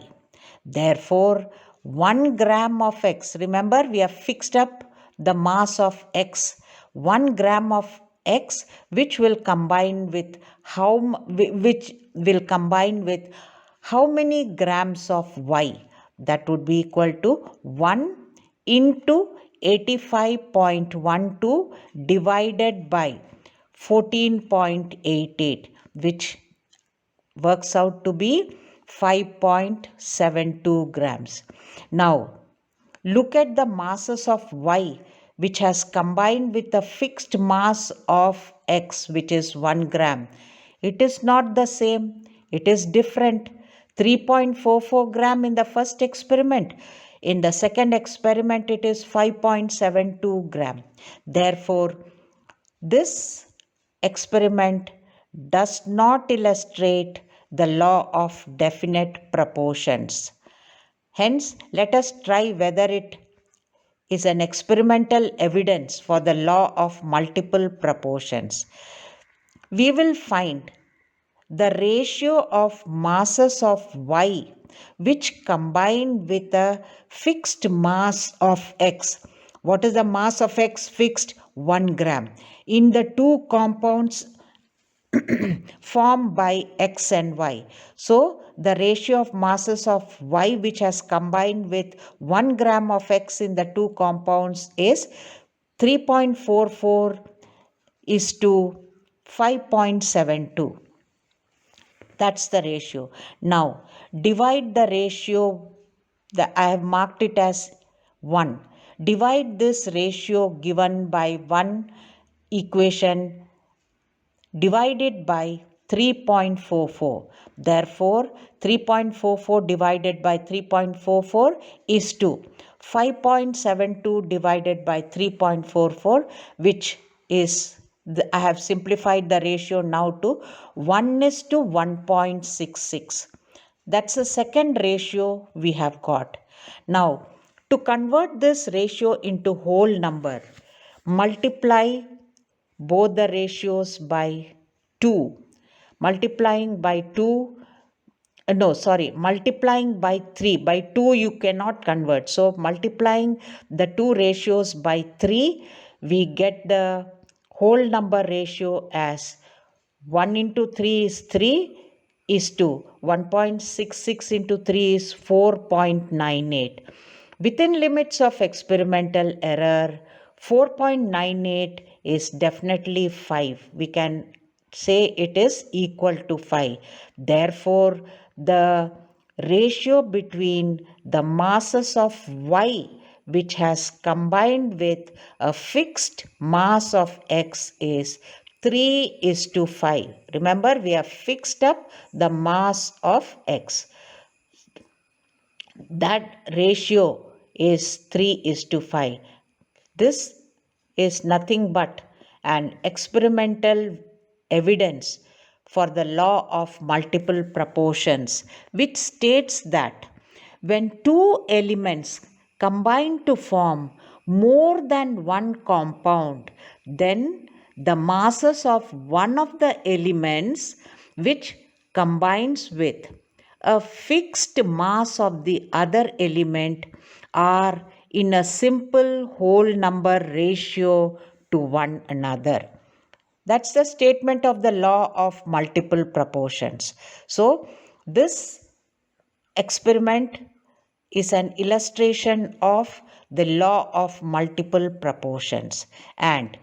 Therefore, 1 gram of x, remember we have fixed up the mass of x, 1 gram of x which will combine with how many grams of y? That would be equal to 1 into 85.12 divided by 14.88, which works out to be 5.72 grams. Now, look at the masses of y which has combined with the fixed mass of x, which is 1 gram. It is not the same, it is different. 3.44 gram in the first experiment. In the second experiment, it is 5.72 gram. Therefore, this experiment does not illustrate the law of definite proportions. Hence, let us try whether it is an experimental evidence for the law of multiple proportions. We will find the ratio of masses of y which combine with a fixed mass of x. What is the mass of x fixed? 1 gram. In the two compounds formed by x and y. So, the ratio of masses of y which has combined with 1 gram of x in the two compounds is 3.44 is to 5.72. That's the ratio. Now, divide the ratio, I have marked it as 1. Divide this ratio given by 1 equation divided by 3.44. Therefore, 3.44 divided by 3.44 is 2. 5.72 divided by 3.44, which is, I have simplified the ratio now to 1 is to 1.66. That's the second ratio we have got. Now, to convert this ratio into whole number, multiply both the ratios by 2. Multiplying by 3. By 2 you cannot convert. So multiplying the two ratios by 3, we get the whole number ratio as 1 into 3 is 3 is 2. 1.66 into 3 is 4.98. Within limits of experimental error, 4.98 is definitely 5. We can say it is equal to 5. Therefore, the ratio between the masses of y which has combined with a fixed mass of x is 3 is to 5. Remember, we have fixed up the mass of x. That ratio is 3 is to 5. This is nothing but an experimental evidence for the law of multiple proportions, which states that when two elements combine to form more than one compound, then the masses of one of the elements which combines with a fixed mass of the other element are in a simple whole number ratio to one another. That's the statement of the law of multiple proportions. So, this experiment is an illustration of the law of multiple proportions, and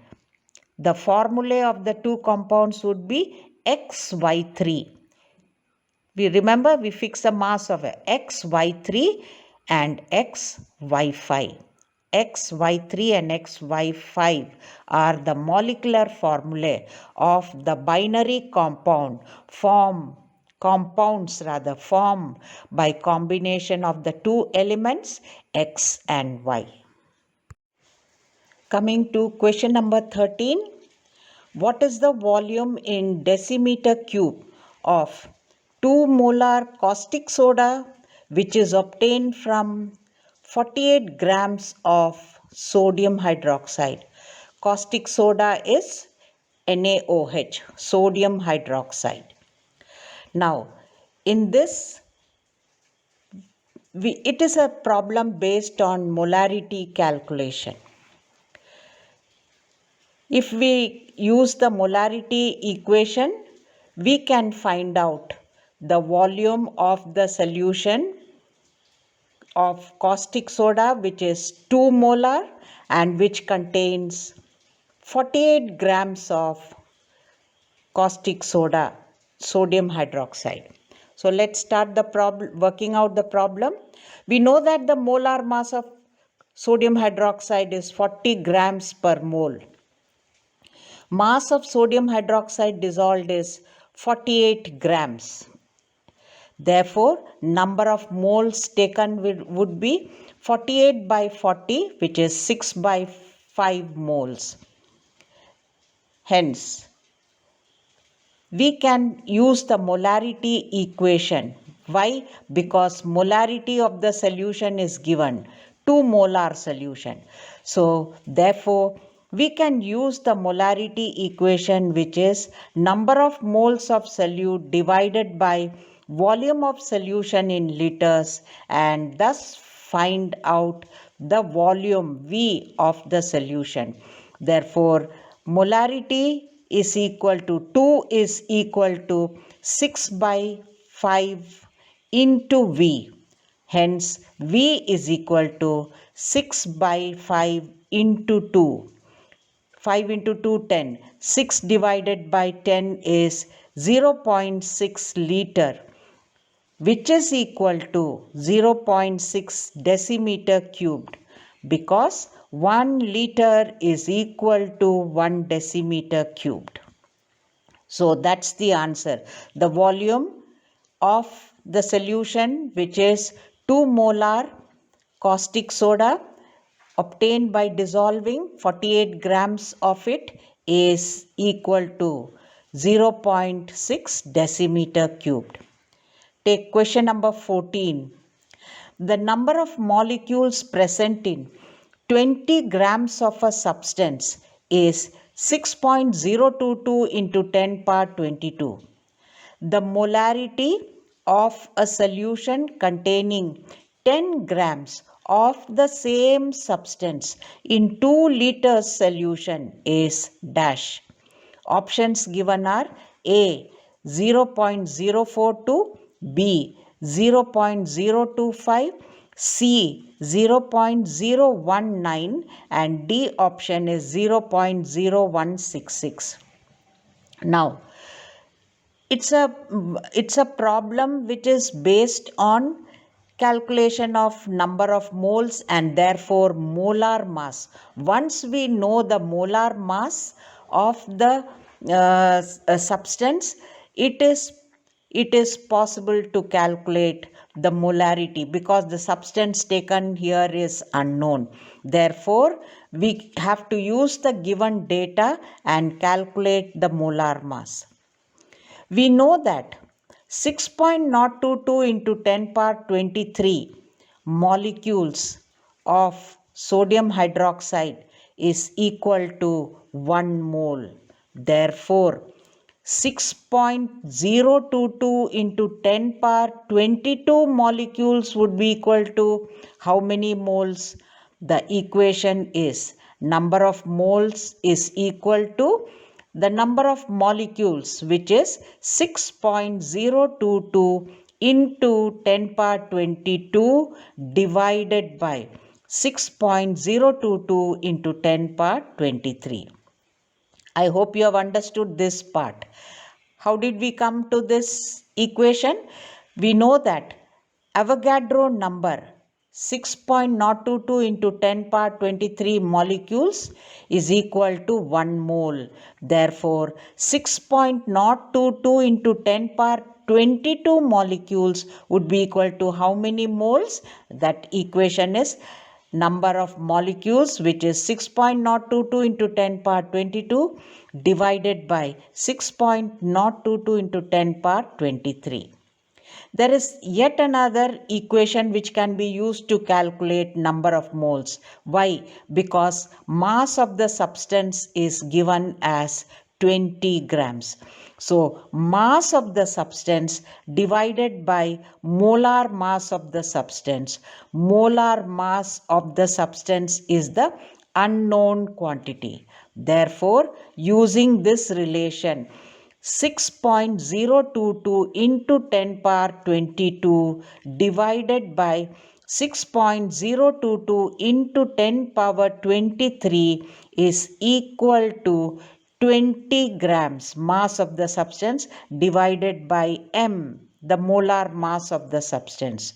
the formulae of the two compounds would be XY3. We remember we fix the mass of XY3 and XY5. XY3 and XY5 are the molecular formulae of the binary compounds formed by combination of the two elements X and Y. Coming to question number 13. What is the volume in decimeter cube of 2 molar caustic soda which is obtained from 48 grams of sodium hydroxide? Caustic soda is NaOH, sodium hydroxide. Now, in this, it is a problem based on molarity calculation. If we use the molarity equation, we can find out the volume of the solution of caustic soda, which is 2 molar and which contains 48 grams of caustic soda, sodium hydroxide. So let's start the working out the problem. We know that the molar mass of sodium hydroxide is 40 grams per mole. Mass of sodium hydroxide dissolved is 48 grams. Therefore, number of moles taken would be 48 by 40, which is 6 by 5 moles. Hence, we can use the molarity equation. Why? Because molarity of the solution is given, 2 molar solution. So, therefore, we can use the molarity equation, which is number of moles of solute divided by volume of solution in liters, and thus find out the volume V of the solution. Therefore, molarity is equal to 2 is equal to 6 by 5 into V. Hence, V is equal to 6 by 5 into 2. 5 into 2, 10. 6 divided by 10 is 0.6 liter, which is equal to 0.6 decimeter cubed, because 1 liter is equal to 1 decimeter cubed. So that's the answer. The volume of the solution, which is 2 molar caustic soda, obtained by dissolving 48 grams of it, is equal to 0.6 decimeter cubed. Take question number 14. The number of molecules present in 20 grams of a substance is 6.022 into 10 power 22. The molarity of a solution containing 10 grams of the same substance in 2 liters solution is dash. Options given are A 0.042, B 0.025, C 0.019, and D option is 0.0166. Now, it's a problem which is based on calculation of number of moles and therefore molar mass. Once we know the molar mass of the substance, it is possible to calculate the molarity, because the substance taken here is unknown. Therefore, we have to use the given data and calculate the molar mass. We know that 6.022 into 10 power 23 molecules of sodium hydroxide is equal to 1 mole. Therefore, 6.022 into 10 power 22 molecules would be equal to how many moles? The equation is number of moles is equal to the number of molecules, which is 6.022 into 10 power 22 divided by 6.022 into 10 power 23. I hope you have understood this part. How did we come to this equation? We know that Avogadro number 6.022 into 10 power 23 molecules is equal to 1 mole. Therefore, 6.022 into 10 power 22 molecules would be equal to how many moles? That equation is number of molecules, which is 6.022 into 10 power 22 divided by 6.022 into 10 power 23. There is yet another equation which can be used to calculate number of moles. Why? Because mass of the substance is given as 20 grams. So, mass of the substance divided by molar mass of the substance. Molar mass of the substance is the unknown quantity. Therefore, using this relation, 6.022 into 10 power 22 divided by 6.022 into 10 power 23 is equal to 20 grams mass of the substance divided by m, the molar mass of the substance.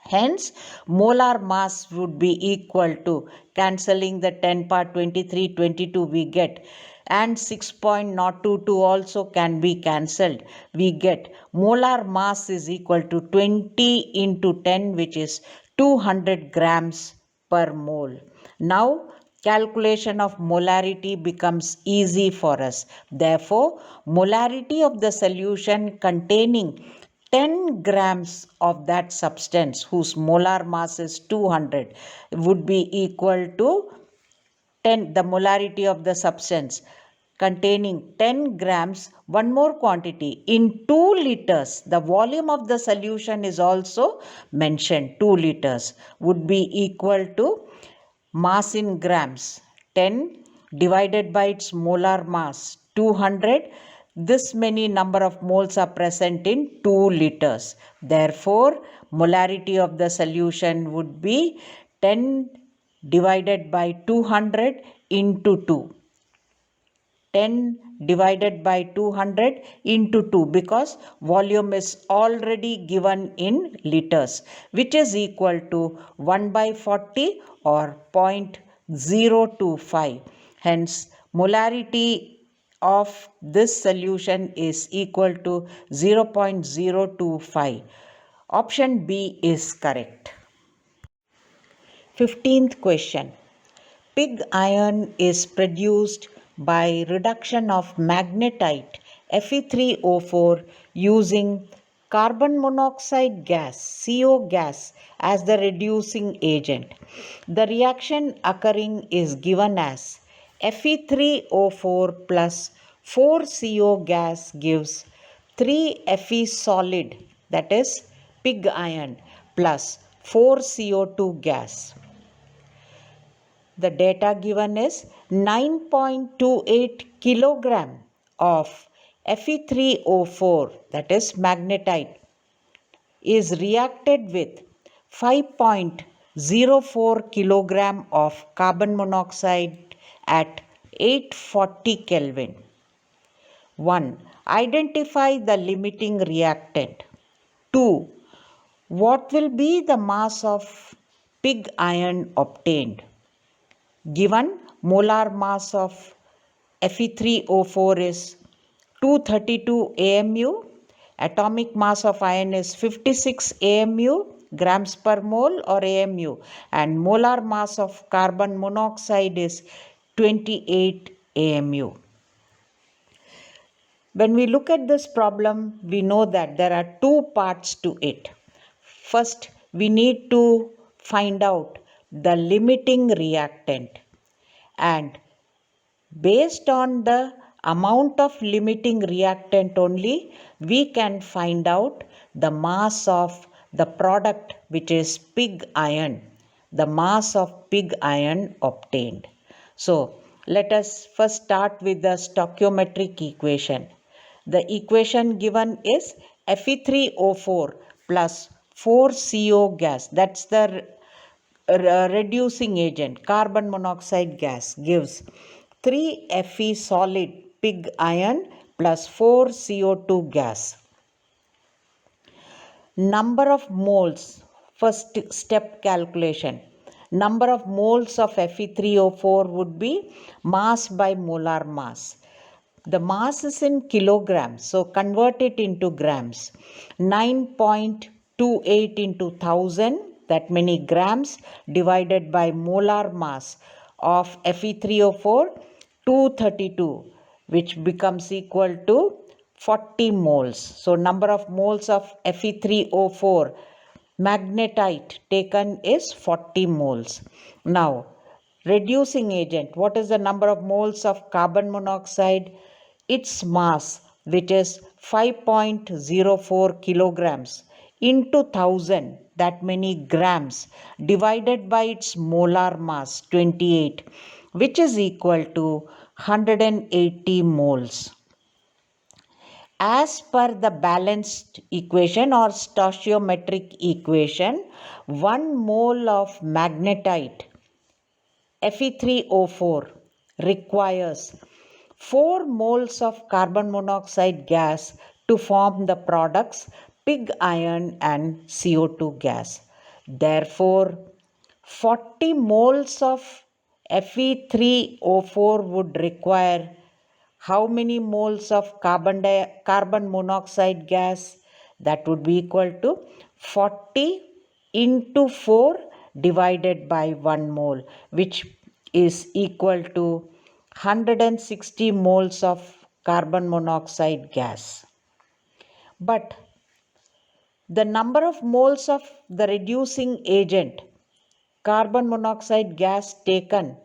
Hence, molar mass would be equal to, cancelling the 10 power 23, 22 we get, and 6.022 also can be cancelled. We get molar mass is equal to 20 into 10, which is 200 grams per mole. Now, calculation of molarity becomes easy for us. Therefore, molarity of the solution containing 10 grams of that substance whose molar mass is 200 would be equal to 10, the molarity of the substance containing 10 grams, one more quantity, in 2 liters. The volume of the solution is also mentioned, 2 liters, would be equal to mass in grams, 10 divided by its molar mass, 200. This many number of moles are present in 2 liters. Therefore, molarity of the solution would be 10 divided by 200 into 2. 10 divided by 200 into 2, because volume is already given in liters, which is equal to 1 by 40 or 0.025. Hence, molarity of this solution is equal to 0.025. Option B is correct. 15th question. Pig iron is produced by reduction of magnetite Fe3O4 using carbon monoxide gas, CO gas, as the reducing agent. The reaction occurring is given as Fe3O4 plus 4CO gas gives 3 Fe solid, that is pig iron, plus 4CO2 gas. The data given is 9.28 kilogram of Fe3O4, that is magnetite, is reacted with 5.04 kilogram of carbon monoxide at 840 Kelvin. 1. Identify the limiting reactant. 2. What will be the mass of pig iron obtained? Given molar mass of Fe3O4 is 232 AMU, atomic mass of iron is 56 AMU, grams per mole or AMU, and molar mass of carbon monoxide is 28 AMU. When we look at this problem, we know that there are two parts to it. First, we need to find out the limiting reactant, and based on the amount of limiting reactant only, we can find out the mass of the product, which is pig iron, the mass of pig iron obtained. So, let us first start with the stoichiometric equation. The equation given is Fe3O4 plus 4CO gas. That's the reducing agent. Carbon monoxide gas gives 3 Fe solid pig iron plus 4 CO2 gas. Number of moles, first step calculation. Number of moles of Fe3O4 would be mass by molar mass. The mass is in kilograms, so convert it into grams. 9.28 into 1000, that many grams, divided by molar mass of Fe3O4, 232, which becomes equal to 40 moles. So number of moles of Fe3O4 magnetite taken is 40 moles. Now, reducing agent, what is the number of moles of carbon monoxide? Its mass, which is 5.04 kilograms into 1000, that many grams, divided by its molar mass 28, which is equal to 180 moles. As per the balanced equation or stoichiometric equation, 1 mole of magnetite Fe3O4 requires 4 moles of carbon monoxide gas to form the products pig iron and CO2 gas. Therefore, 40 moles of Fe3O4 would require how many moles of carbon monoxide gas? That would be equal to 40 into 4 divided by 1 mole, which is equal to 160 moles of carbon monoxide gas. But the number of moles of the reducing agent, carbon monoxide gas taken,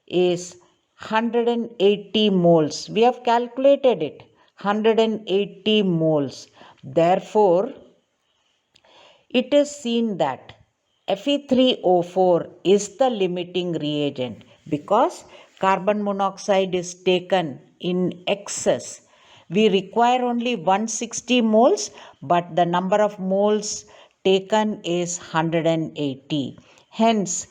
is 180 moles. We have calculated it, 180 moles. Therefore, it is seen that Fe3O4 is the limiting reagent because carbon monoxide is taken in excess. We require only 160 moles, but the number of moles taken is 180. Hence,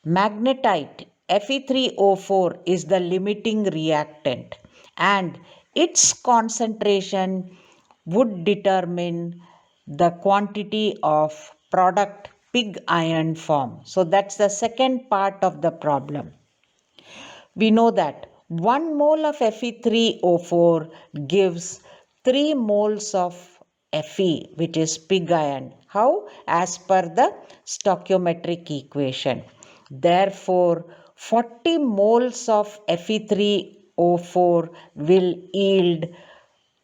magnetite Fe3O4 is the limiting reactant, and its concentration would determine the quantity of product pig iron form. So that's the second part of the problem. We know that 1 mole of Fe3O4 gives 3 moles of Fe, which is pig iron. How? As per the stoichiometric equation. Therefore, 40 moles of Fe3O4 will yield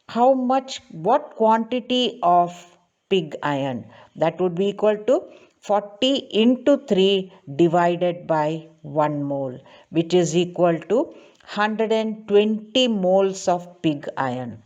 how much, what quantity of pig iron? That would be equal to 40 into 3 divided by 1 mole, which is equal to 120 moles of pig iron.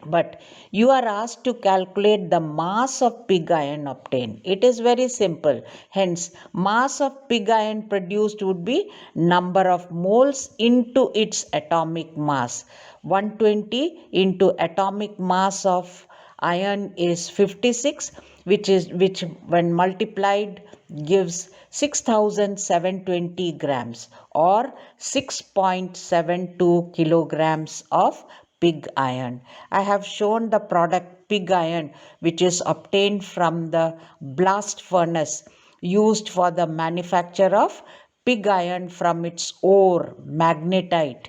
But you are asked to calculate the mass of pig iron obtained. It is very simple. Hence, mass of pig iron produced would be number of moles into its atomic mass. 120 into atomic mass of iron is 56, which when multiplied gives 6,720 grams or 6.72 kilograms of pig iron. I have shown the product pig iron, which is obtained from the blast furnace used for the manufacture of pig iron from its ore, magnetite,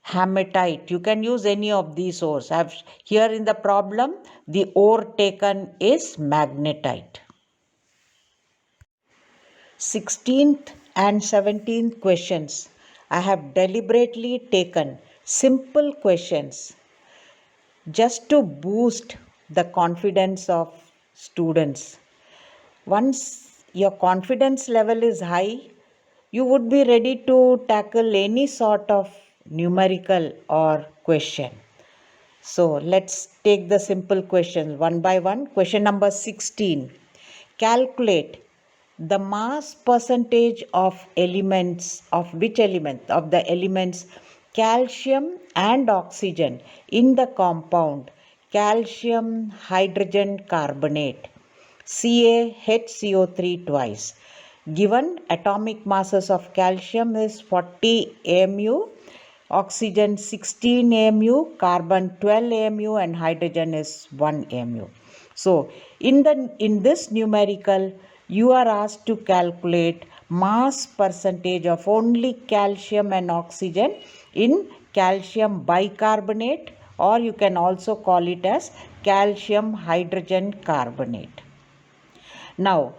hematite. You can use any of these ores. Here in the problem, the ore taken is magnetite. 16th and 17th questions. I have deliberately taken simple questions just to boost the confidence of students. Once your confidence level is high, you would be ready to tackle any sort of numerical or question. So let's take the simple questions one by one. Question number 16. Calculate the mass percentage of elements of which element of the elements calcium and oxygen in the compound calcium hydrogen carbonate CaHCO3 twice. Given atomic masses of calcium is 40 mu, oxygen 16 mu, carbon 12 mu, and hydrogen is 1 mu. So, in this numerical, you are asked to calculate mass percentage of only calcium and oxygen in calcium bicarbonate, or you can also call it as calcium hydrogen carbonate. Now,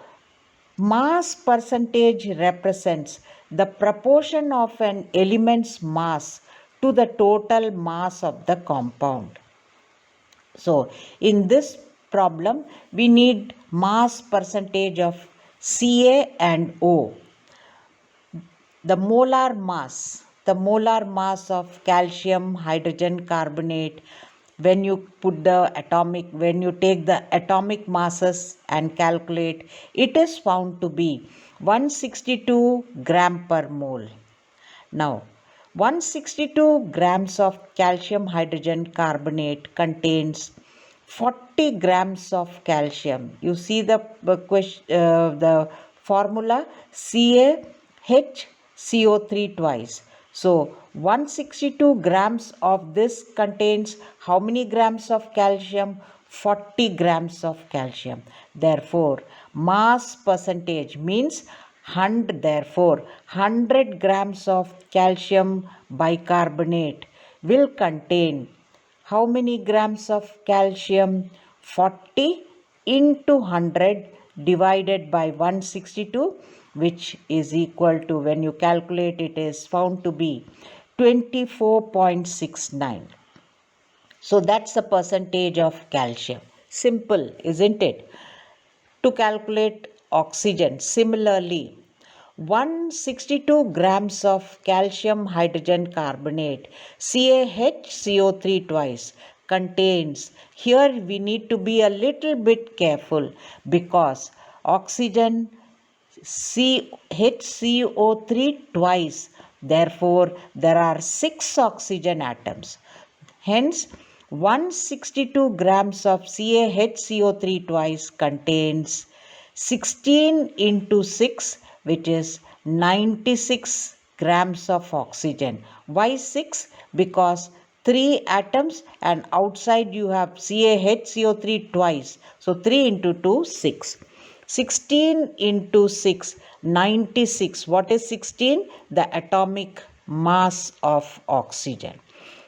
mass percentage represents the proportion of an element's mass to the total mass of the compound. So, in this problem, we need mass percentage of Ca and O. The molar mass of calcium hydrogen carbonate, when you take the atomic masses and calculate, it is found to be 162 gram per mole. Now, 162 grams of calcium hydrogen carbonate contains 40 grams of calcium. You see the formula CaHCO3 twice. So 162 grams of this contains how many grams of calcium? 40 grams of calcium. Therefore, mass percentage means 100 grams of calcium bicarbonate will contain how many grams of calcium? 40 into 100 divided by 162, which is equal to, when you calculate, it is found to be 24.69. So that's the percentage of calcium. Simple, isn't it? To calculate oxygen, similarly, 162 grams of calcium hydrogen carbonate CaHCO3 twice contains, here we need to be a little bit careful because oxygen HCO3 twice, therefore there are 6 oxygen atoms. Hence, 162 grams of CaHCO3 twice contains 16 into 6, which is 96 grams of oxygen. Why 6? Because 3 atoms and outside you have CaHCO3 twice. So 3 into 2, 6. 16 into 6, 96. What is 16? The atomic mass of oxygen.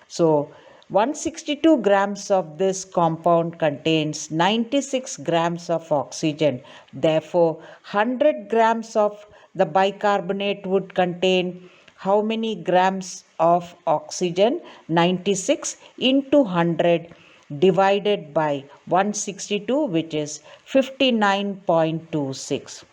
So 162 grams of this compound contains 96 grams of oxygen. Therefore, 100 grams of the bicarbonate would contain how many grams of oxygen? 96 into 100 divided by 162, which is 59.26.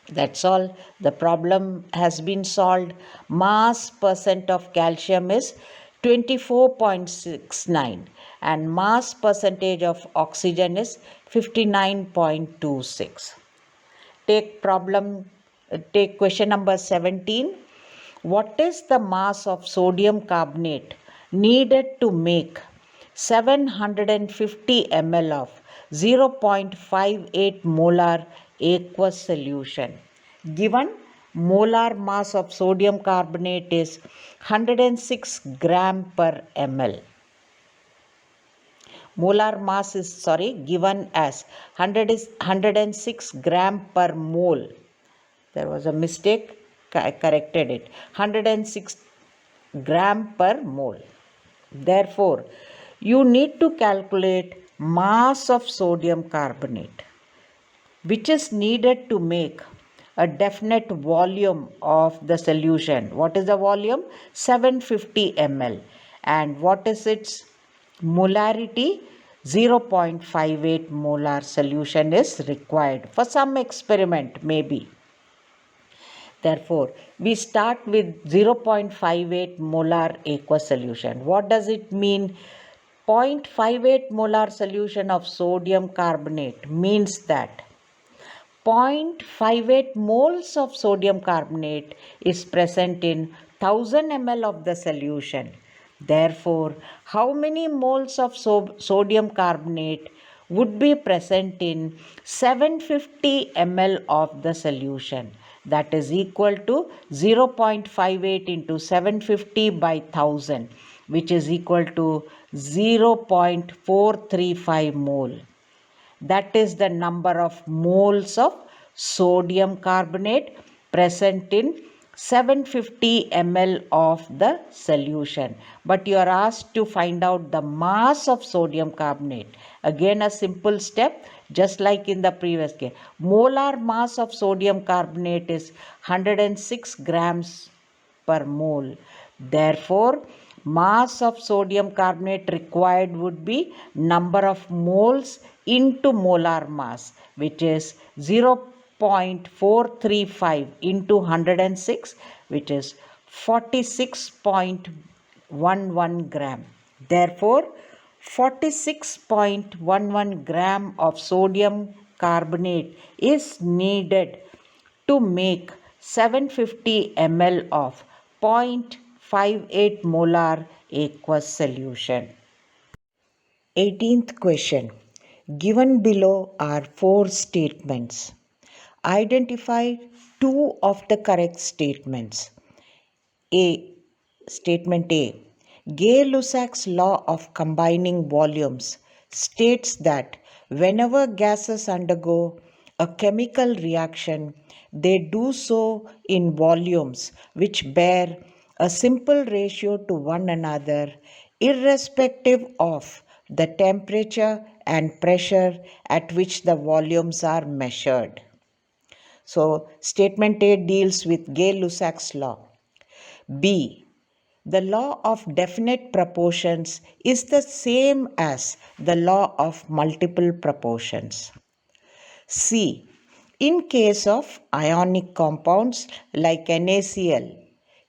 That's all. The problem has been solved. Mass percent of calcium is 24.69 and mass percentage of oxygen is 59.26. Take question number 17. What is the mass of sodium carbonate needed to make 750 ml of 0.58 molar aqueous solution? Given molar mass of sodium carbonate is 106 gram per ml. Molar mass is given as 106 gram per mole. There was a mistake, I corrected it. 106 gram per mole. Therefore, you need to calculate mass of sodium carbonate, which is needed to make a definite volume of the solution. What is the volume? 750 ml. And what is its molarity 0.58 molar solution is required for some experiment maybe. Therefore, we start with 0.58 molar aqueous solution. What does it mean? 0.58 molar solution of sodium carbonate means that 0.58 moles of sodium carbonate is present in 1000 ml of the solution. Therefore, how many moles of sodium carbonate would be present in 750 ml of the solution? That is equal to 0.58 into 750 by 1000, which is equal to 0.435 mole. That is the number of moles of sodium carbonate present in 750 ml of the solution. But you are asked to find out the mass of sodium carbonate. Again, a simple step, just like in the previous case. Molar mass of sodium carbonate is 106 grams per mole. Therefore, mass of sodium carbonate required would be number of moles into molar mass, which is 0.435 into 106, which is 46.11 gram. Therefore, 46.11 gram of sodium carbonate is needed to make 750 ml of 0.58 molar aqueous solution. 18th question. Given below are four statements. Identify two of the correct statements. Statement A. Gay-Lussac's law of combining volumes states that whenever gases undergo a chemical reaction, they do so in volumes which bear a simple ratio to one another, irrespective of the temperature and pressure at which the volumes are measured. So, statement A deals with Gay-Lussac's law. B. The law of definite proportions is the same as the law of multiple proportions. C. In case of ionic compounds like NaCl,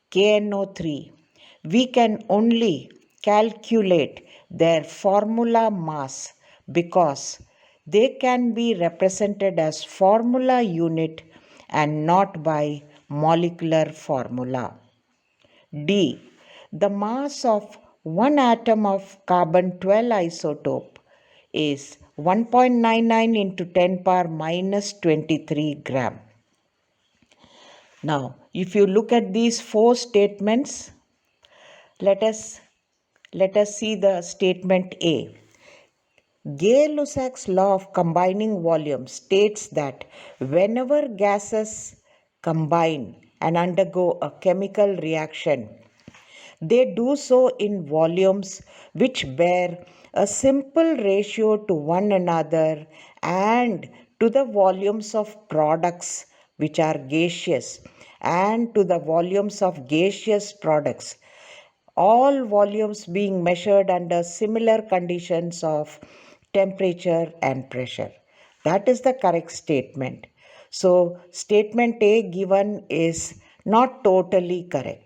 KNO3, we can only calculate their formula mass because they can be represented as formula unit and not by molecular formula. D. The mass of one atom of carbon 12 isotope is 1.99 into 10 power minus 23 gram. Now, if you look at these four statements, let us see the statement A. Gay-Lussac's law of combining volumes states that whenever gases combine and undergo a chemical reaction, they do so in volumes which bear a simple ratio to one another and to the volumes of products which are gaseous and to the volumes of gaseous products, all volumes being measured under similar conditions of temperature and pressure. That is the correct statement. So, statement A given is not totally correct.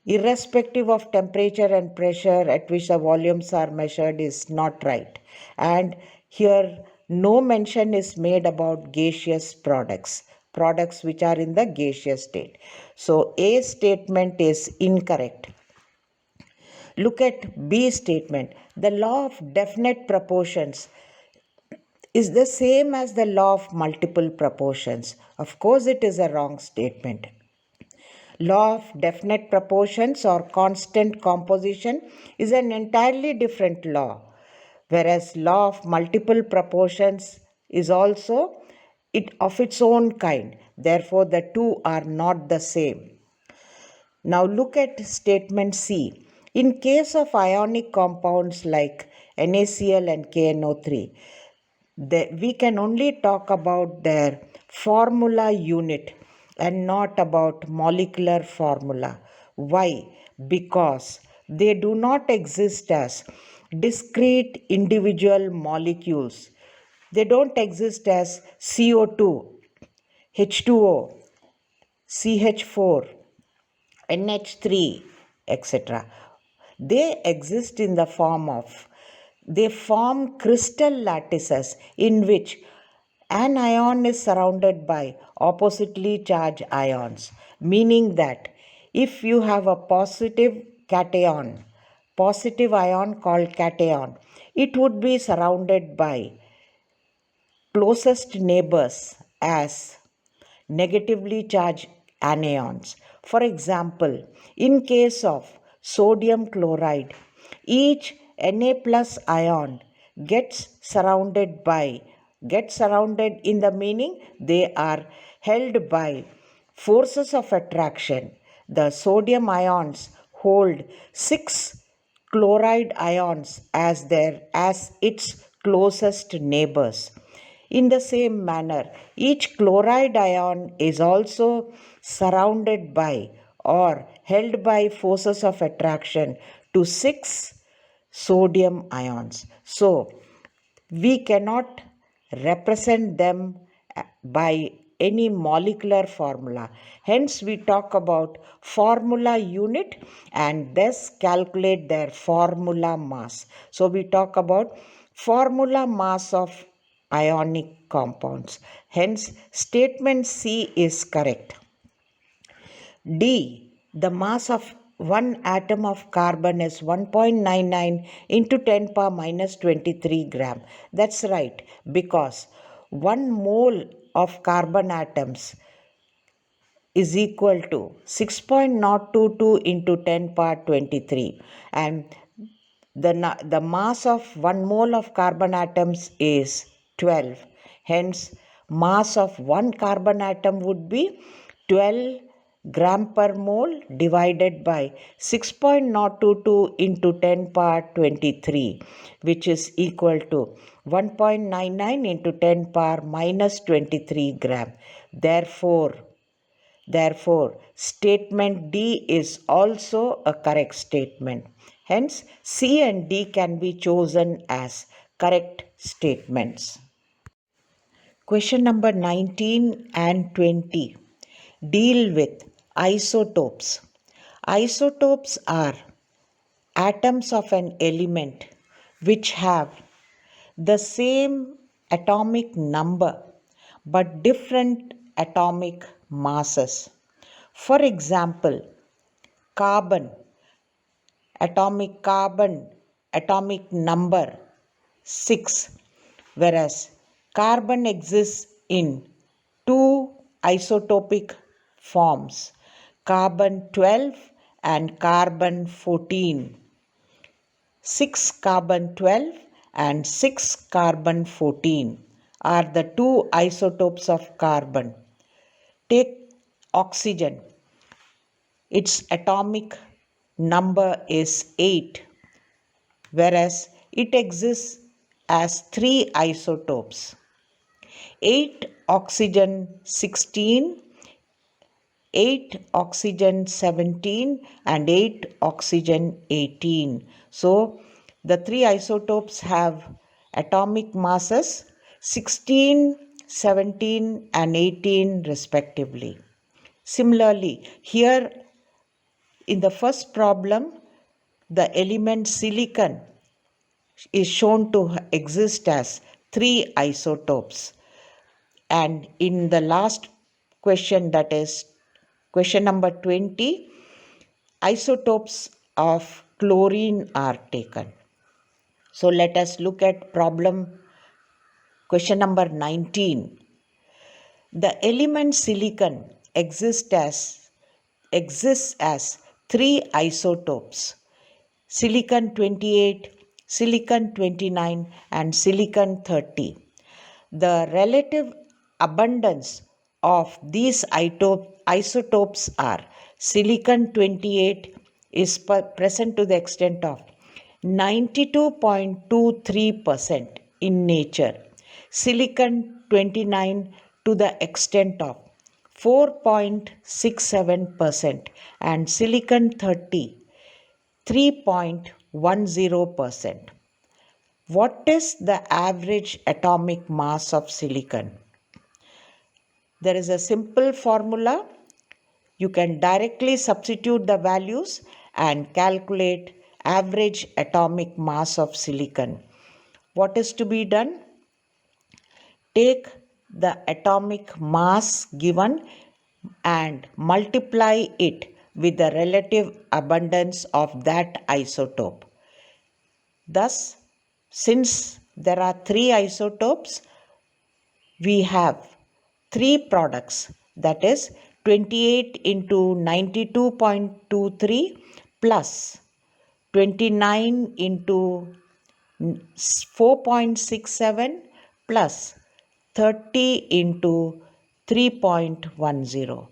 Irrespective of temperature and pressure at which the volumes are measured is not right. And here no mention is made about gaseous products which are in the gaseous state. So A statement is incorrect. Look at B statement. The law of definite proportions is the same as the law of multiple proportions. Of course, it is a wrong statement. Law of definite proportions or constant composition is an entirely different law, whereas law of multiple proportions is also of its own kind. Therefore, the two are not the same. Now look at statement C. In case of ionic compounds like NaCl and KNO3, we can only talk about their formula unit and not about molecular formula. Why? Because They do not exist as discrete individual molecules. They don't exist as CO2, H2O, CH4, NH3, etc. They form crystal lattices in which an ion is surrounded by oppositely charged ions, meaning that if you have a positive ion called cation, it would be surrounded by closest neighbors as negatively charged anions. For example, in case of sodium chloride, each Na plus ion gets surrounded in the meaning they are held by forces of attraction. The sodium ions hold 6 chloride ions as its closest neighbors. In the same manner, each chloride ion is also surrounded by or held by forces of attraction to 6 sodium ions. So, we cannot represent them by any molecular formula. Hence, we talk about formula unit and thus calculate their formula mass. So, we talk about formula mass of ionic compounds. Hence, statement C is correct. D. The mass of one atom of carbon is 1.99 into 10 power minus 23 gram. That's right, because 1 mole of carbon atoms is equal to 6.022 into 10 power 23, and the mass of 1 mole of carbon atoms is 12. Hence, mass of one carbon atom would be 12 gram per mole divided by 6.022 into 10 power 23, which is equal to 1.99 into 10 power minus 23 gram. Therefore, statement D is also a correct statement. Hence, C and D can be chosen as correct statements. Question number 19 and 20 deal with isotopes. Isotopes are atoms of an element which have the same atomic number but different atomic masses. For example, carbon, atomic number 6, whereas carbon exists in two isotopic forms, carbon 12 and carbon 14. 6 carbon 12 and 6 carbon 14 are the two isotopes of carbon. Take oxygen. Its atomic number is 8, whereas it exists as 3 isotopes: 8 oxygen 16, 8 oxygen 17, and 8 oxygen 18. So, the 3 isotopes have atomic masses 16, 17, and 18 respectively. Similarly, here in the first problem, the element silicon is shown to exist as 3 isotopes. And in the last question, that is question number 20, isotopes of chlorine are taken. So let us look at question number 19. The element silicon exists as 3 isotopes: silicon 28, silicon 29, and silicon 30. The relative abundance of these isotopes are: silicon 28 is present to the extent of 92.23% in nature, silicon 29 to the extent of 4.67%, and silicon 30 3.10%. What is the average atomic mass of silicon? There is a simple formula. You can directly substitute the values and calculate average atomic mass of silicon. What is to be done? Take the atomic mass given and multiply it with the relative abundance of that isotope. Thus, since there are three isotopes, we have three products, that is 28 into 92.23 plus 29 into 4.67 plus 30 into 3.10.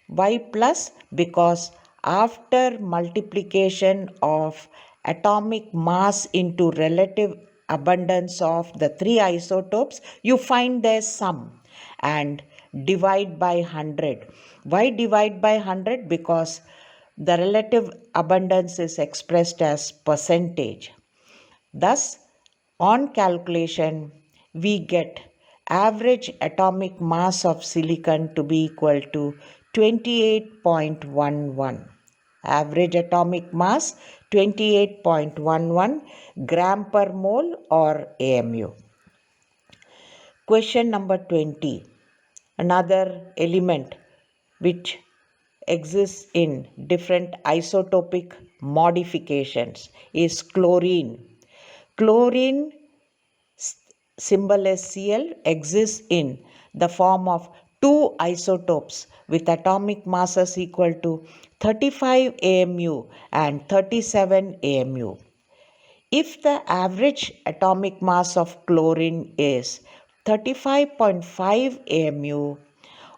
Why plus? Because after multiplication of atomic mass into relative abundance of the three isotopes, you find their sum and divide by 100. Why divide by 100? Because the relative abundance is expressed as percentage. Thus, on calculation, we get average atomic mass of silicon to be equal to 28.11. Average atomic mass 28.11 gram per mole or AMU. Question number 20. Another element which exists in different isotopic modifications is chlorine. Chlorine, symbol is Cl, exists in the form of two isotopes with atomic masses equal to 35 AMU and 37 AMU. If the average atomic mass of chlorine is 35.5 AMU,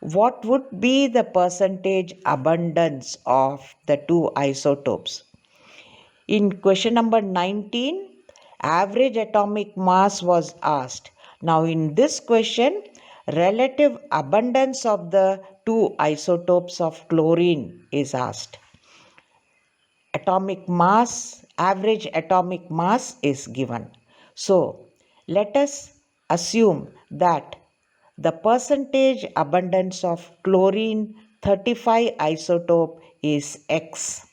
what would be the percentage abundance of the two isotopes? In question number 19, average atomic mass was asked. Now in this question, relative abundance of the two isotopes of chlorine is asked. Atomic mass, average atomic mass is given. So let us assume that the percentage abundance of chlorine 35 isotope is X.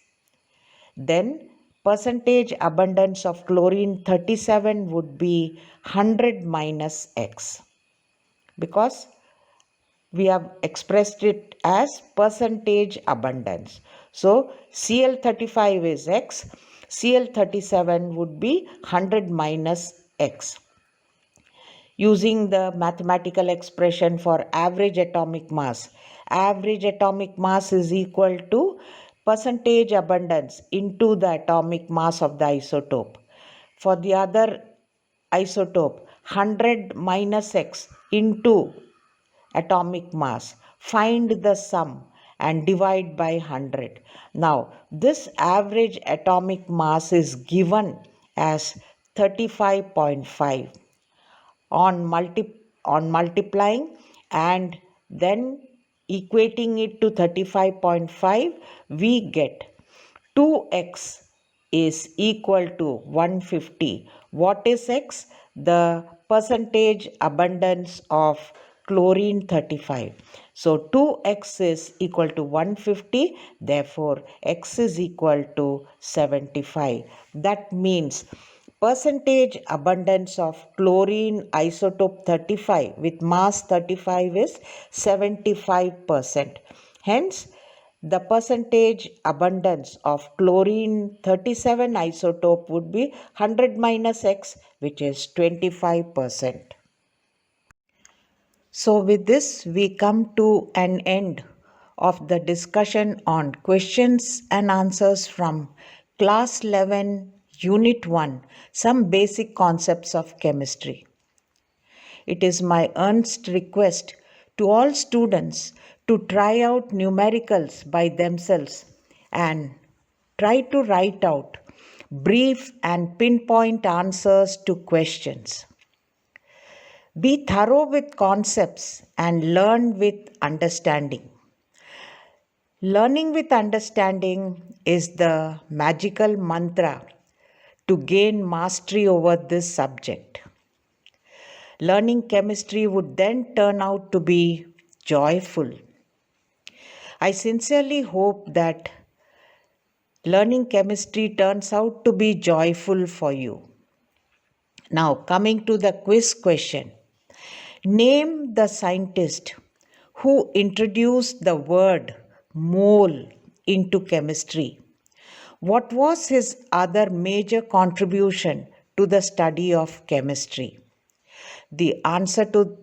Then percentage abundance of chlorine 37 would be 100 minus X, because we have expressed it as percentage abundance. So Cl35 is X, Cl37 would be 100 minus X. Using the mathematical expression for average atomic mass is equal to percentage abundance into the atomic mass of the isotope. For the other isotope, 100 minus X into atomic mass. Find the sum and divide by 100. Now, this average atomic mass is given as 35.5. On multiplying and then equating it to 35.5, we get 2x is equal to 150. What is x? The percentage abundance of chlorine 35. So 2x is equal to 150. Therefore, x is equal to 75. That means percentage abundance of chlorine isotope 35 with mass 35 is 75%. Hence, the percentage abundance of chlorine 37 isotope would be 100 minus X, which is 25%. So with this, we come to an end of the discussion on questions and answers from Class 11, Unit 1, some basic concepts of chemistry. It is my earnest request to all students to try out numericals by themselves and try to write out brief and pinpoint answers to questions. Be thorough with concepts and learn with understanding. Learning with understanding is the magical mantra to gain mastery over this subject. Learning chemistry would then turn out to be joyful. I sincerely hope that learning chemistry turns out to be joyful for you. Now, coming to the quiz question. Name the scientist who introduced the word mole into chemistry. What was his other major contribution to the study of chemistry? The answer to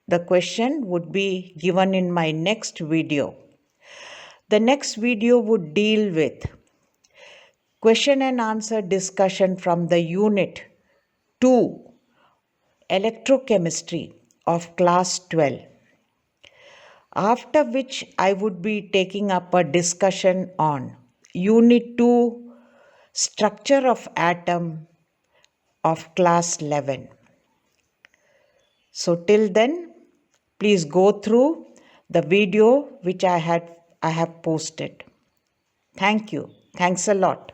the question would be given in my next video. The next video would deal with question and answer discussion from the unit 2 electrochemistry of class 12. After which I would be taking up a discussion on unit 2 structure of atom of class 11. So till then, please go through the video which I have posted. Thank you. Thanks a lot.